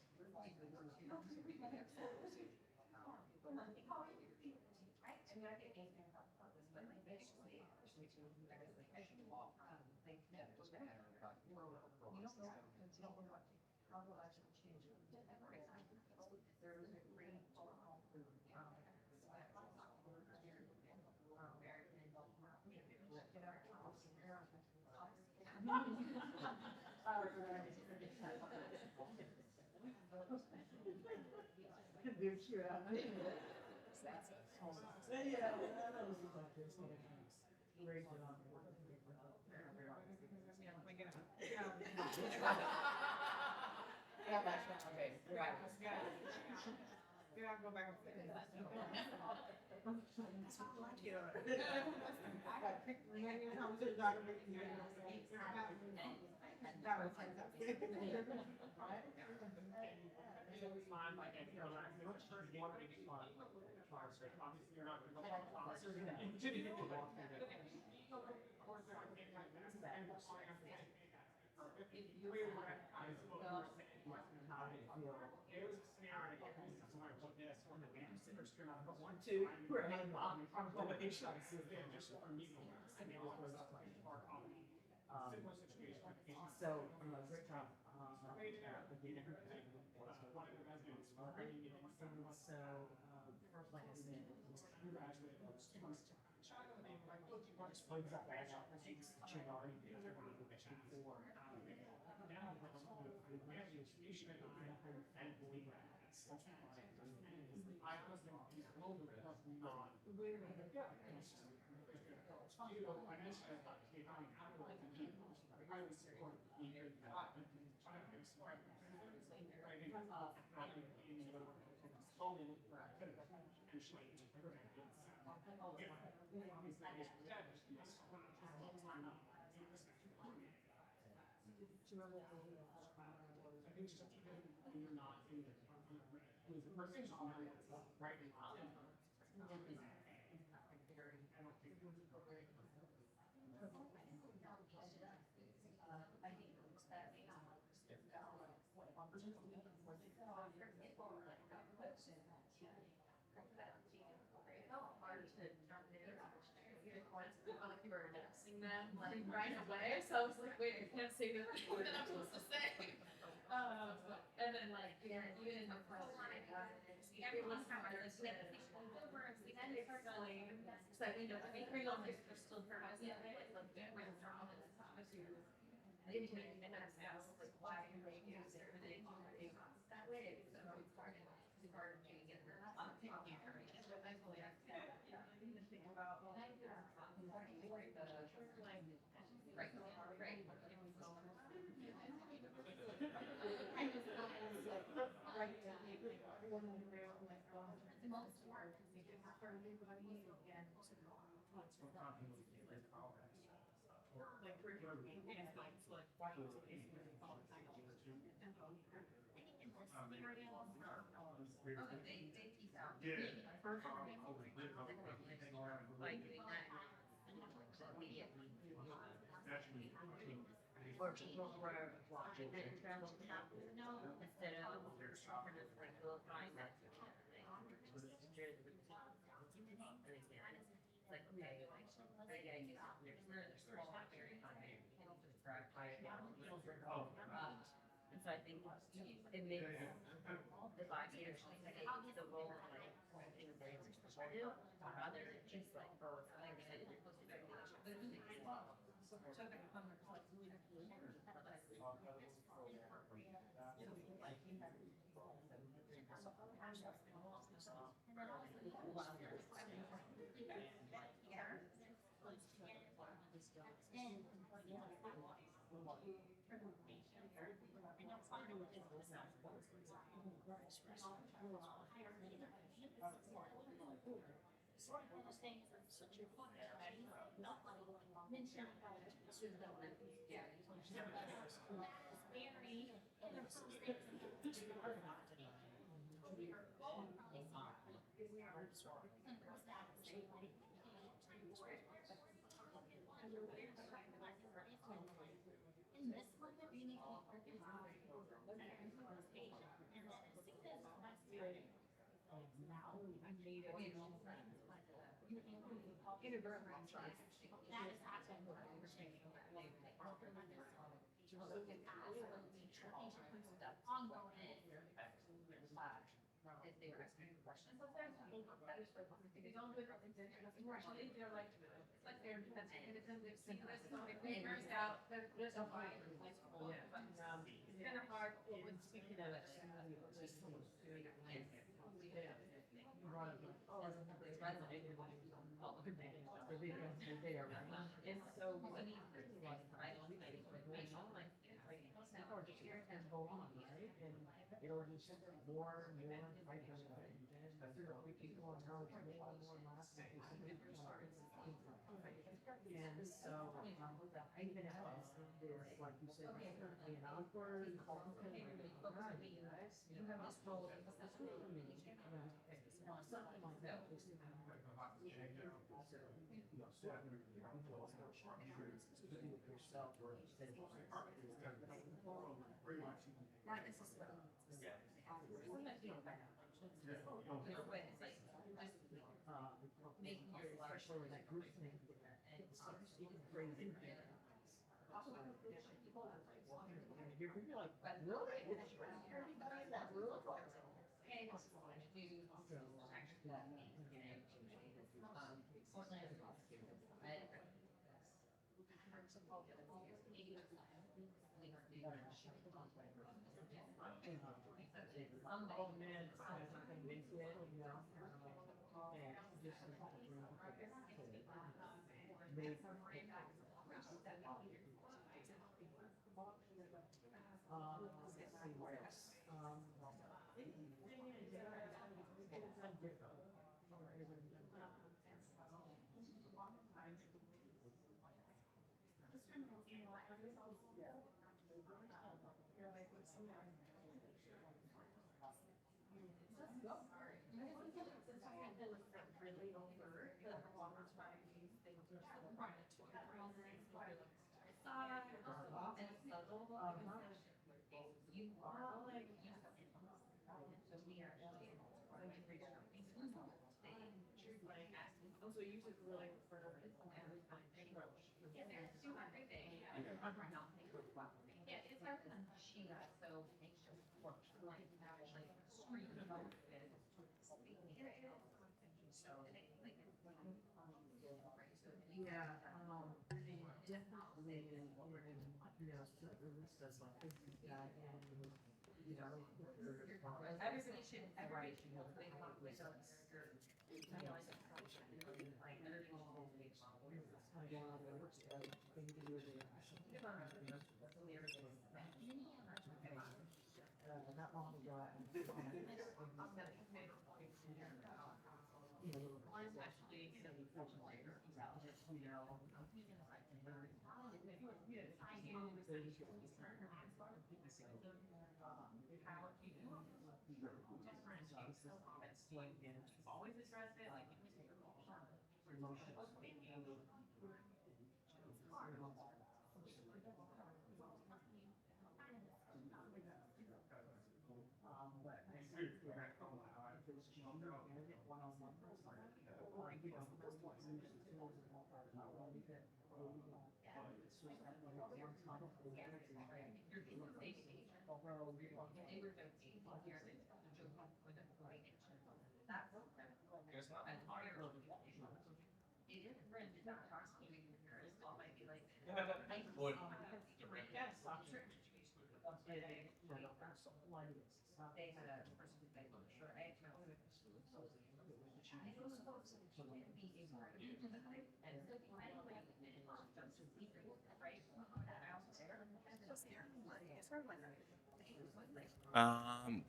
Go back and say that was fantastic. Them like right away, so I was like, wait, I can't say that what I'm supposed to say. And then like even in the first line, everyone's kind of like over and then they start going. So I think that we bring on this crystal purpose, yeah, like that when it's wrong and it's not to integrate and ask like why you're making everything that way. So it's part of being in the I fully even think about or watching it instead of kind of like vilifying that. It's like, okay, like, they're small, very high, describe high. And so I think it makes the bystanders take the role of like, in a very perspective, rather than just like, oh, it's like,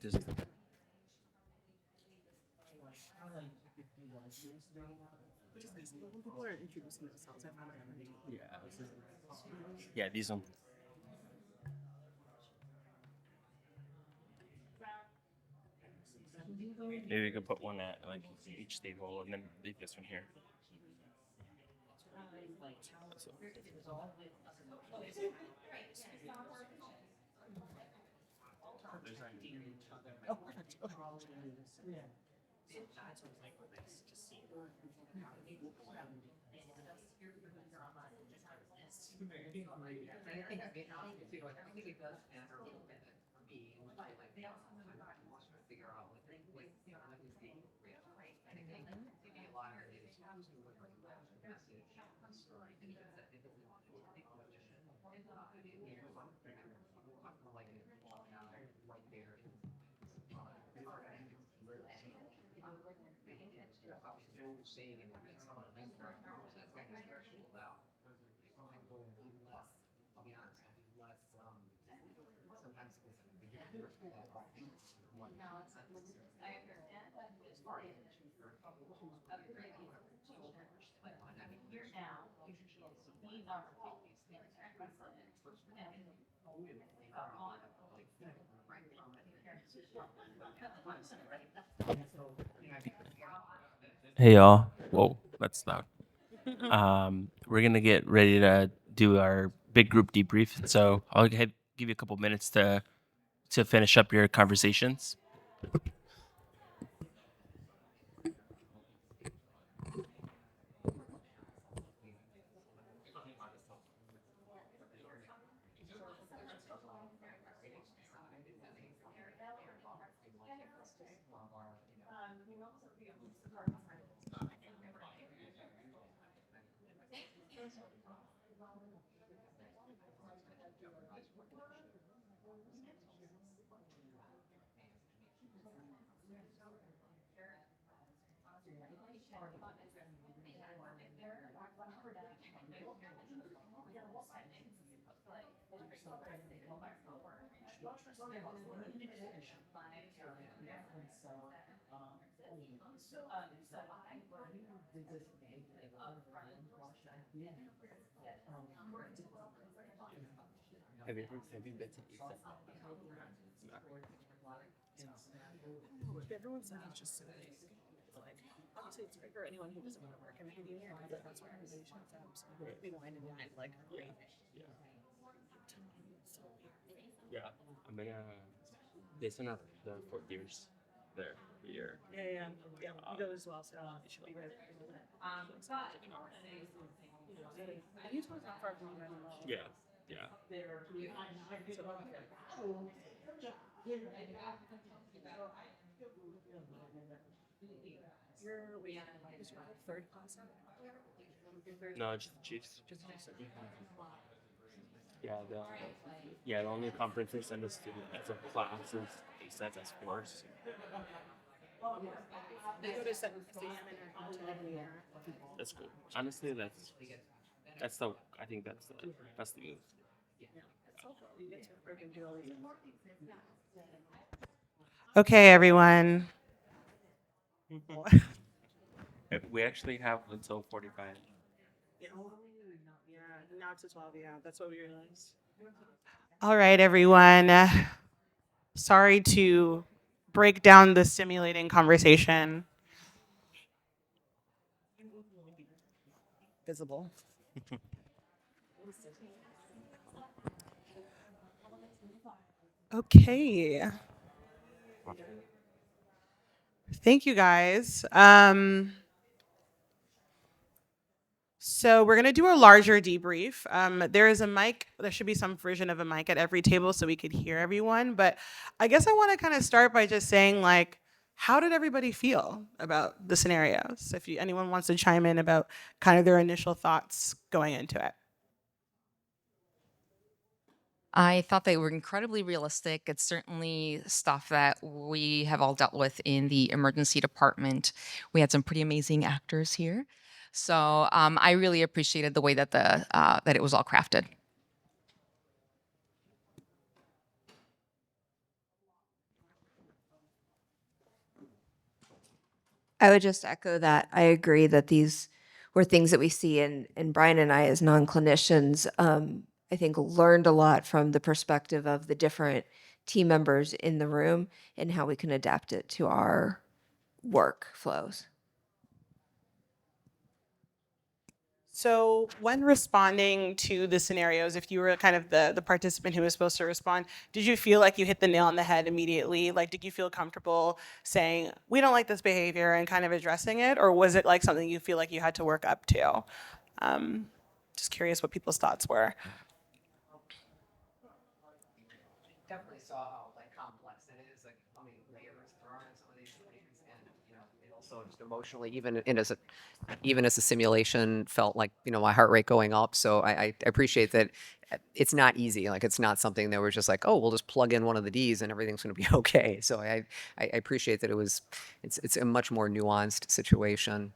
There's When people are introducing themselves, I find it yeah, these ones. Maybe we could put one at like each table and then leave this one here. So- Oh, perfect. Okay. I think it does matter a little bit for me, like, to figure out, what is the real, right? I think maybe a lot of it is message. And if it's a position, like, right there. Saying it, it's not a link, right? So it's kind of threshold out. I'll be honest, less, sometimes it's Hey y'all. Whoa, that's loud. We're gonna get ready to do our big group debrief. So I'll give you a couple minutes to finish up your conversations. Have you been to Everyone says it's just so big. It's like, obviously it's great for anyone who doesn't want to work in academia, because that's where everybody shows up. So we wind in line, like, great. So weird. Yeah, I'm gonna. They send out the fourth years there every year. Yeah, we go as well, so it should be good. And Utah's not far from you guys at all. Yeah. Is your third class? No, just the Chiefs. Just Yeah, the only conference they send us to as a class is ASET as force. They go to SAEM and That's cool. Honestly, that's the. I think that's the move. you get to work and do all these things. Okay, everyone. We actually have until 45. Yeah, now it's a 12, yeah, that's what we realized. All right, everyone. Sorry to break down the stimulating conversation. Visible. Okay. Thank you, guys. So we're gonna do a larger debrief. There is a mic. There should be some version of a mic at every table so we could hear everyone. But I guess I want to kind of start by just saying, like, how did everybody feel about the scenarios? If anyone wants to chime in about kind of their initial thoughts going into it. I thought they were incredibly realistic. It's certainly stuff that we have all dealt with in the emergency department. We had some pretty amazing actors here, so I really appreciated the way that that it was all crafted. I would just echo that. I agree that these were things that we see, and Brian and I, as non-clinicians, I think learned a lot from the perspective of the different team members in the room and how we can adapt it to our work flows. So when responding to the scenarios, if you were kind of the participant who was supposed to respond, did you feel like you hit the nail on the head immediately? Like, did you feel comfortable saying, we don't like this behavior and kind of addressing it? Or was it like something you feel like you had to work up to? Just curious what people's thoughts were. Definitely saw how like complex it is, like how many layers there are in some of these things, and it also just emotionally, even as a simulation, felt like my heart rate going up. So I appreciate that. It's not easy. Like it's not something that we're just like, oh, we'll just plug in one of the D's and everything's going to be okay. So I appreciate that it's a much more nuanced situation.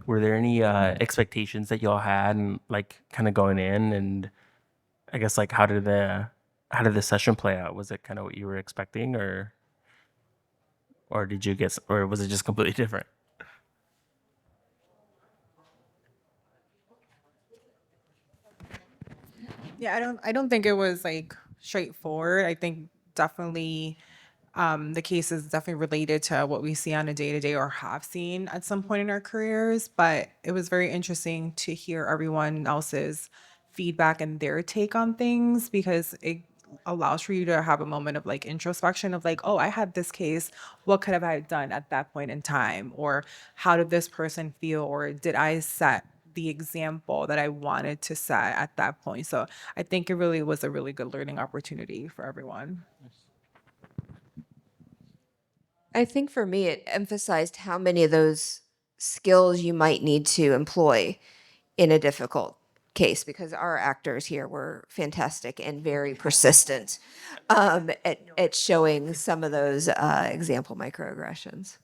Were there any expectations that y'all had, and like kind of going in, and I guess like how did the session play out? Was it kind of what you were expecting, or did you guess, or was it just completely different? Yeah, I don't think it was like straightforward. I think definitely the case is definitely related to what we see on a day-to-day or have seen at some point in our careers, but it was very interesting to hear everyone else's feedback and their take on things because it allows for you to have a moment of like introspection of like, oh, I had this case, what could have I done at that point in time? Or how did this person feel? Or did I set the example that I wanted to set at that point? So I think it really was a really good learning opportunity for everyone. I think for me, it emphasized how many of those skills you might need to employ in a difficult case because our actors here were fantastic and very persistent at showing some of those example microaggressions.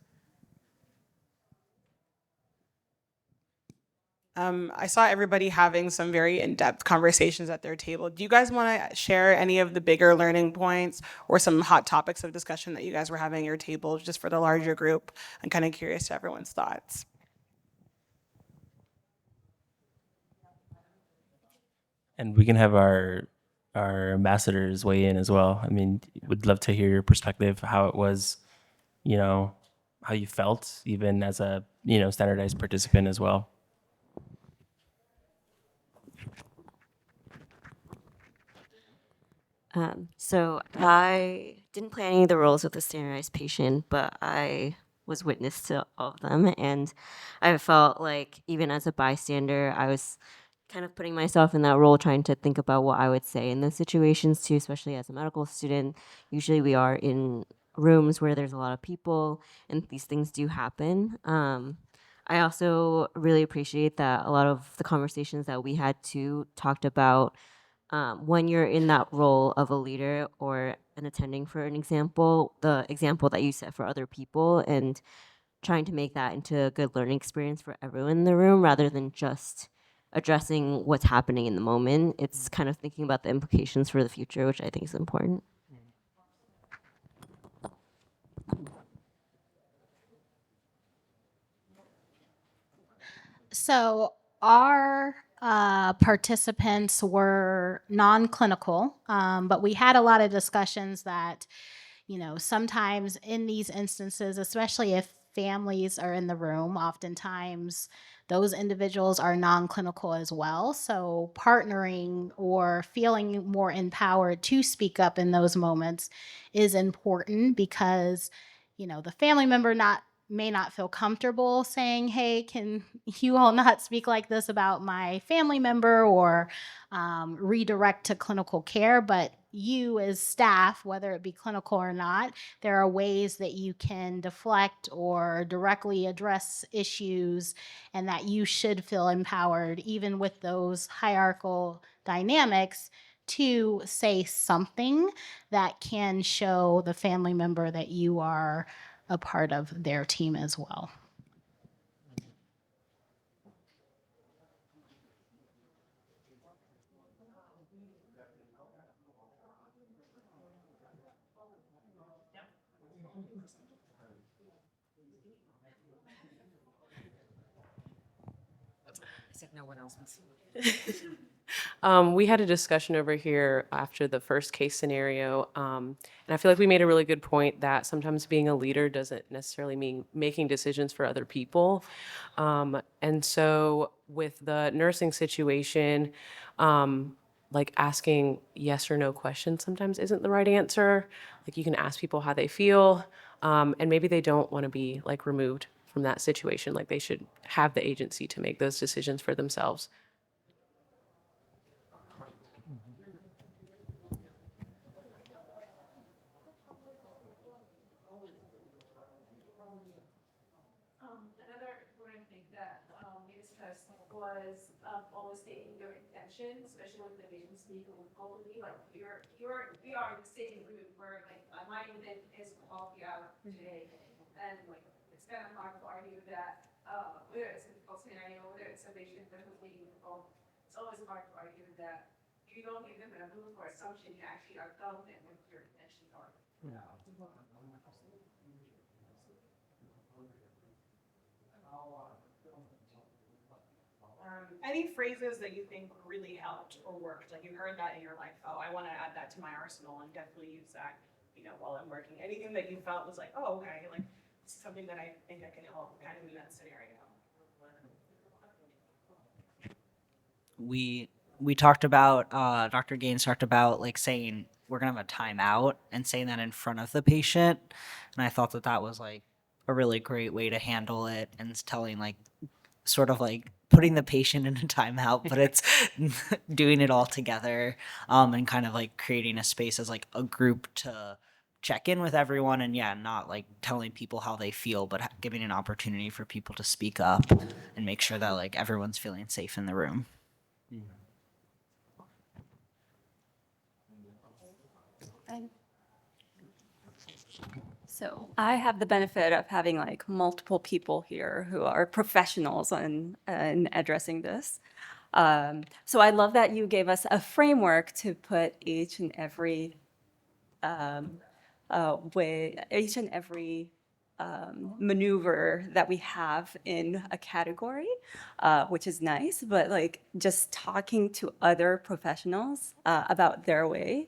I saw everybody having some very in-depth conversations at their table. Do you guys want to share any of the bigger learning points or some hot topics of discussion that you guys were having at your table just for the larger group? I'm kind of curious to everyone's thoughts. And we can have our ambassadors weigh in as well. I mean, would love to hear your perspective, how it was, how you felt even as a standardized participant as well. So I didn't play any of the roles of the standardized patient, but I was witness to all of them. And I felt like even as a bystander, I was kind of putting myself in that role, trying to think about what I would say in those situations too, especially as a medical student. Usually we are in rooms where there's a lot of people and these things do happen. I also really appreciate that a lot of the conversations that we had too talked about when you're in that role of a leader or an attending, for an example, the example that you set for other people and trying to make that into a good learning experience for everyone in the room rather than just addressing what's happening in the moment. It's kind of thinking about the implications for the future, which I think is important. So our participants were non-clinical, but we had a lot of discussions that, sometimes in these instances, especially if families are in the room, oftentimes those individuals are non-clinical as well. So partnering or feeling more empowered to speak up in those moments is important because the family member may not feel comfortable saying, hey, can you all not speak like this about my family member, or redirect to clinical care. But you as staff, whether it be clinical or not, there are ways that you can deflect or directly address issues, and that you should feel empowered, even with those hierarchical dynamics, to say something that can show the family member that you are a part of their team as well. As if no one else was. We had a discussion over here after the first case scenario, and I feel like we made a really good point that sometimes being a leader doesn't necessarily mean making decisions for other people. And so with the nursing situation, like asking yes or no questions sometimes isn't the right answer. Like you can ask people how they feel, and maybe they don't want to be like removed from that situation. Like they should have the agency to make those decisions for themselves. Another important thing that we discussed was always stating your intention, especially when the patient speak vocally. Like we are in the same group where like my intent is to help you out today, and like it's kind of hard to argue that whether it's a difficult scenario, whether it's a patient definitely difficult, it's always hard to argue that you don't give them a room for assumption. You actually are confident with your intentions are. Any phrases that you think really helped or worked, like you heard that in your life, oh, I want to add that to my arsenal and definitely use that, while I'm working. Anything that you felt was like, oh, okay, like this is something that I think I can help kind of in that scenario. We talked about Dr. Gaines talked about like saying we're gonna have a timeout and saying that in front of the patient, and I thought that was like a really great way to handle it, and telling like sort of like putting the patient in a timeout, but it's doing it all together, and kind of like creating a space as like a group to check in with everyone, and not like telling people how they feel, but giving an opportunity for people to speak up and make sure that like everyone's feeling safe in the room. So I have the benefit of having like multiple people here who are professionals in addressing this. So I love that you gave us a framework to put each and every maneuver that we have in a category, which is nice, but like just talking to other professionals about their way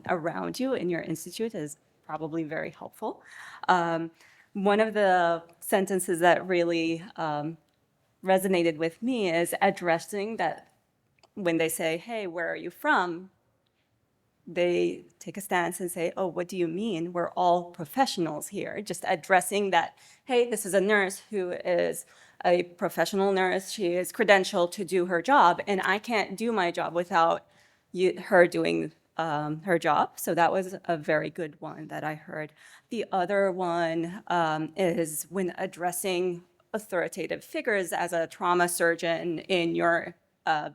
around you in your institute is probably very helpful. One of the sentences that really resonated with me is addressing that when they say, hey, where are you from? They take a stance and say, oh, what do you mean? We're all professionals here. Just addressing that, hey, this is a nurse who is a professional nurse. She is credentialed to do her job, and I can't do my job without her doing her job. So that was a very good one that I heard. The other one is when addressing authoritative figures as a trauma surgeon in your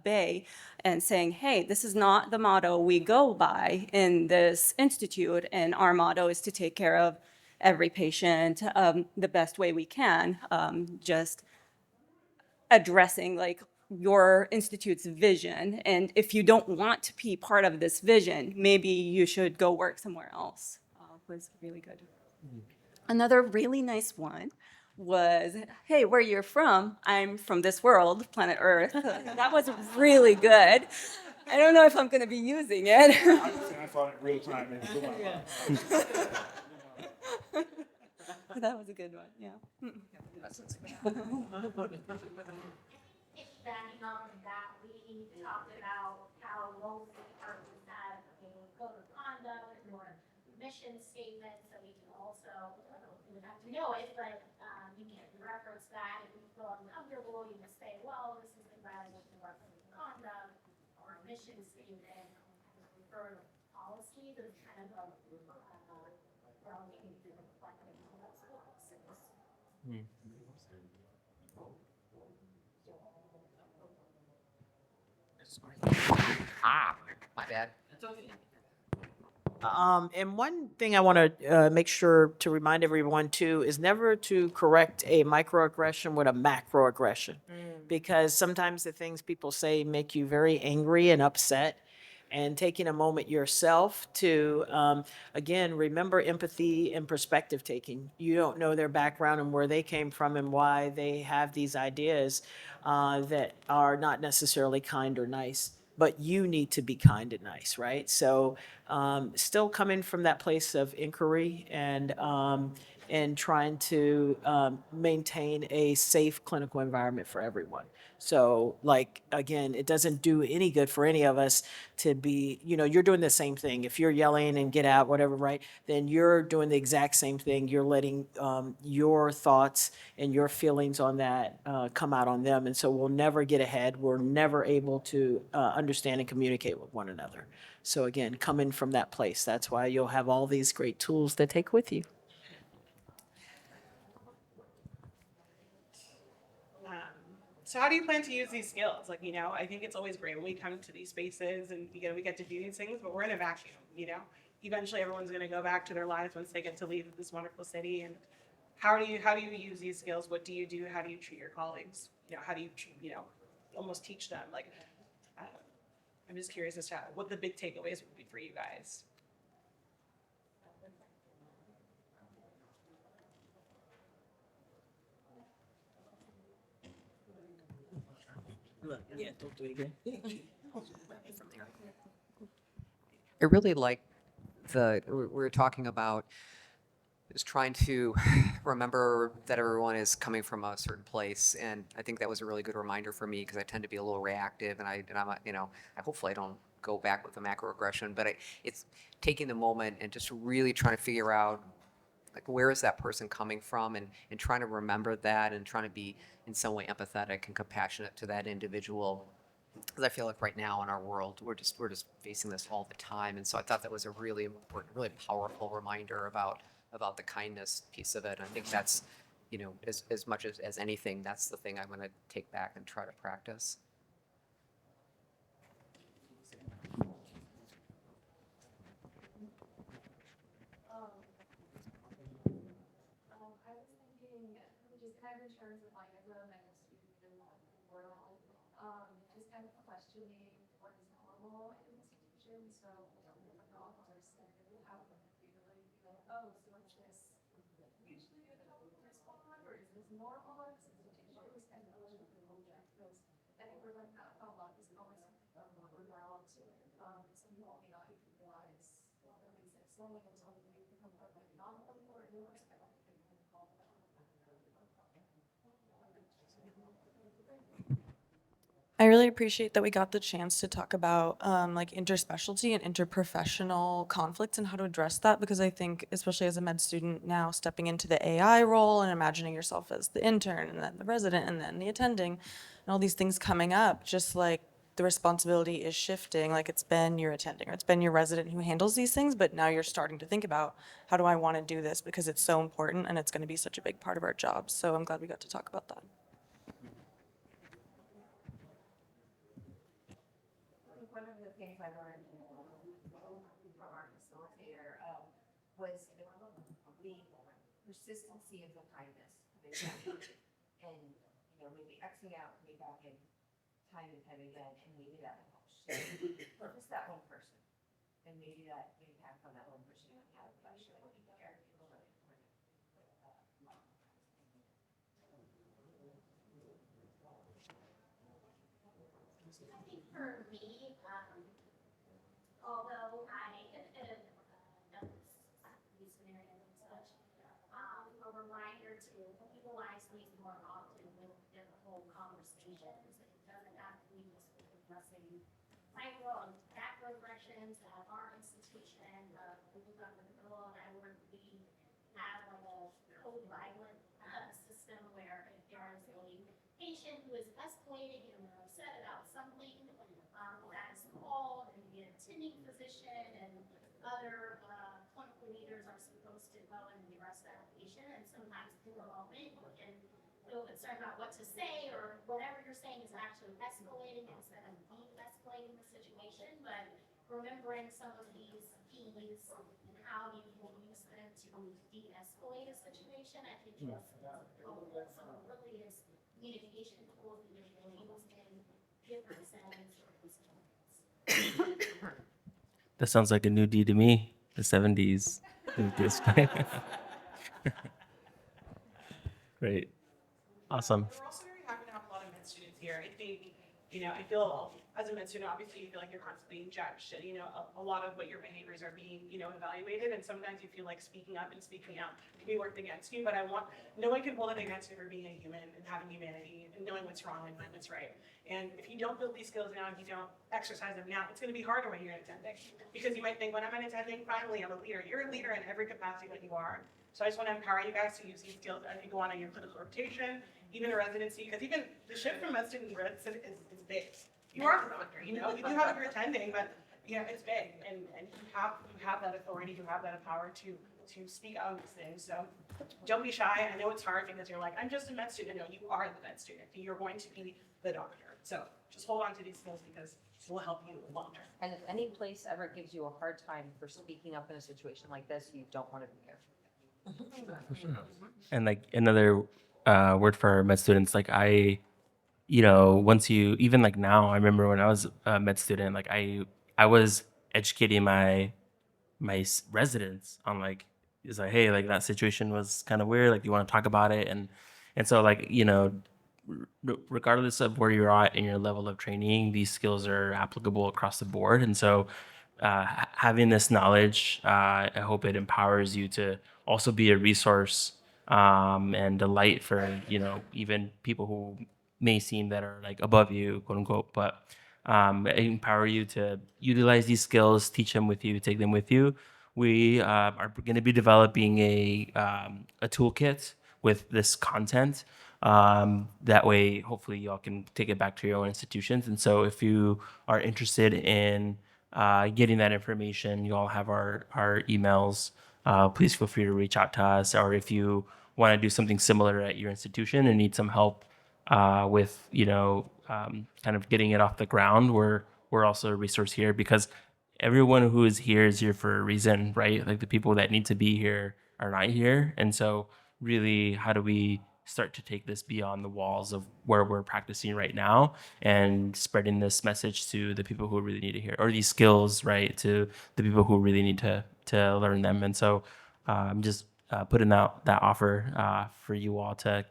bay, and saying, hey, this is not the motto we go by in this institute, and our motto is to take care of every patient the best way we can. Just addressing like your institute's vision, and if you don't want to be part of this vision, maybe you should go work somewhere else. Was really good. Another really nice one was, hey, where you're from? I'm from this world, planet Earth. That was really good. I don't know if I'm going to be using it. I thought it real time. That was a good one, yeah. That we talked about how local departments have a code of conduct or mission statement, so we can also have to know it, but you can reference that if you feel uncomfortable. You can say, well, this is a violation of our conduct or mission statement. For policy, there's kind of a reflecting on those policies. My bad. And one thing I want to make sure to remind everyone too is never to correct a microaggression with a macroaggression. Because sometimes the things people say make you very angry and upset. And taking a moment yourself to, again, remember empathy and perspective taking. You don't know their background and where they came from and why they have these ideas that are not necessarily kind or nice. But you need to be kind and nice, right? So still coming from that place of inquiry and trying to maintain a safe clinical environment for everyone. So, like, again, it doesn't do any good for any of us to be, you're doing the same thing. If you're yelling and get out, whatever, right, then you're doing the exact same thing. You're letting your thoughts and your feelings on that come out on them. And so we'll never get ahead. We're never able to understand and communicate with one another. So again, coming from that place, that's why you'll have all these great tools to take with you. So how do you plan to use these skills? Like, I think it's always great when we come to these spaces and, we get to do these things, but we're in a vacuum, Eventually everyone's going to go back to their lives once they get to leave this wonderful city. And how do you use these skills? What do you do? How do you treat your colleagues? How do you, almost teach them? Like, I'm just curious as to what the big takeaways would be for you guys. Yeah, don't do it again. I really like we were talking about is trying to remember that everyone is coming from a certain place, and I think that was a really good reminder for me because I tend to be a little reactive, and I'm hopefully I don't go back with the macroaggression, but it's taking the moment and just really trying to figure out like where is that person coming from, and trying to remember that and trying to be in some way empathetic and compassionate to that individual. Because I feel like right now in our world, we're just facing this all the time, and so I thought that was a really important, really powerful reminder about the kindness piece of it. And I think that's, as much as anything, that's the thing I'm going to take back and try to practice. I was thinking, just kind of in terms of like as a medical student in the world, just kind of questioning what is normal in institutions. So, not understand how to feel like, oh, so what's this? Usually a total respond, or is this normal in this institution? It was kind of a little bit object because I think we're like not a lot is always around. Some people may not even realize what that makes it so like until they become part of non-clinical or new perspective. I really appreciate that we got the chance to talk about like interspecialty and interprofessional conflicts and how to address that, because I think, especially as a med student now stepping into the AI role and imagining yourself as the intern and then the resident and then the attending and all these things coming up, just like the responsibility is shifting. Like it's been your attending or it's been your resident who handles these things, but now you're starting to think about how do I want to do this because it's so important and it's going to be such a big part of our jobs. So I'm glad we got to talk about that. One of the things I learned from our facilitator was the persistency of the kindness. And, maybe Xing out, coming back in time and time again, and maybe that will help shift for just that one person. And maybe that impact on that one person you have actually care. I think for me, although I know these scenarios and such, a reminder to utilize these more often within the whole conversations. It doesn't have to be just addressing micro and macroaggressions that our institution, we've done with the middle, and I wouldn't be have like a code violent system where if there's a patient who is escalating and they're upset about something, that is called, and the attending physician and other clinical leaders are supposed to go and address that patient. And sometimes in the moment you can feel concerned about what to say, or whatever you're saying is actually escalating instead of de-escalating the situation. But remembering some of these keys and how you can use them to de-escalate a situation, I think is helpful. So it really is mitigation tools that you can use in different settings or situations. That sounds like a new D to me. The 70s. Great. Awesome. We're also very happy to have a lot of med students here. I think, I feel as a med student, obviously you feel like you're constantly being judged. A lot of what your behaviors are being, evaluated, and sometimes you feel like speaking up and speaking out can be worked against you. But no one can hold it against you for being a human and having humanity and knowing what's wrong and knowing what's right. And if you don't build these skills now, if you don't exercise them now, it's going to be harder when you're in attending, because you might think, when I'm in attending, finally I'm a leader. You're a leader in every capacity that you are. So I just want to empower you guys to use these skills as you go on in your clinical rotation, even a residency, because even the shift from med student to resident is big. You are the doctor, you do have your attending, but it's big, and you have that authority, you have that power to speak out on these things. So don't be shy. I know it's hard because you're like, I'm just a med student. No, you are the med student. You're going to be the doctor. So just hold on to these skills, because it will help you long term. And if any place ever gives you a hard time for speaking up in a situation like this, you don't want to be there. And like another word for our med students, like once you, even like now, I remember when I was a med student, like I was educating my residents on like, it's like, hey, like that situation was kind of weird. Like, you want to talk about it? And so like, regardless of where you're at in your level of training, these skills are applicable across the board. And so having this knowledge, I hope it empowers you to also be a resource and a light for, even people who may seem that are like above you, quote unquote, but empower you to utilize these skills, teach them with you, take them with you. We are going to be developing a toolkit with this content. That way, hopefully, y'all can take it back to your own institutions. And so if you are interested in getting that information, you all have our emails. Please feel free to reach out to us. Or if you want to do something similar at your institution and need some help with, kind of getting it off the ground, we're also a resource here, because everyone who is here for a reason, right? Like, the people that need to be here are not here. And so really, how do we start to take this beyond the walls of where we're practicing right now and spreading this message to the people who really need to hear, or these skills, right, to the people who really need to learn them. And so I'm just putting out that offer for you all to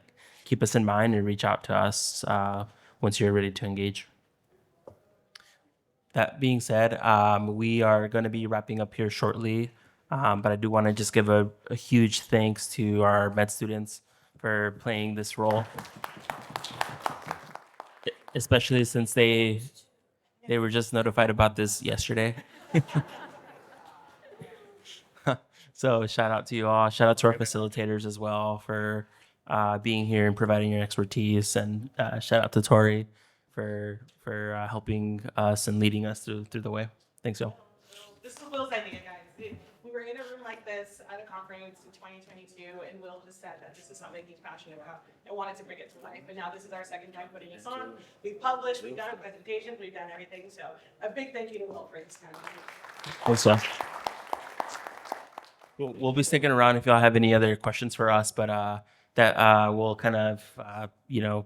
keep us in mind and reach out to us once you're ready to engage. That being said, we are going to be wrapping up here shortly, but I do want to just give a huge thanks to our med students for playing this role, especially since they were just notified about this yesterday. So shout out to you all. Shout out to our facilitators as well for being here and providing your expertise, and shout out to Tori for helping us and leading us through the way. Thanks, y'all. This is Will's idea, guys. We were in a room like this at a conference in 2022, and Will just said that this is something he's passionate about and wanted to bring it to life. And now this is our second time putting this on. We've published, we've done presentations, we've done everything. So a big thank you to Will for this kind of thing. Thanks, y'all. We'll be sticking around if y'all have any other questions for us, but we'll kind of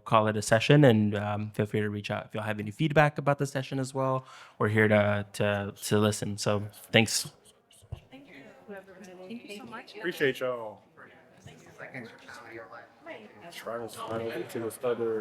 call it a session, and feel free to reach out if y'all have any feedback about the session as well. We're here to listen. So thanks. Thank you so much. Appreciate y'all. Trying to find to this other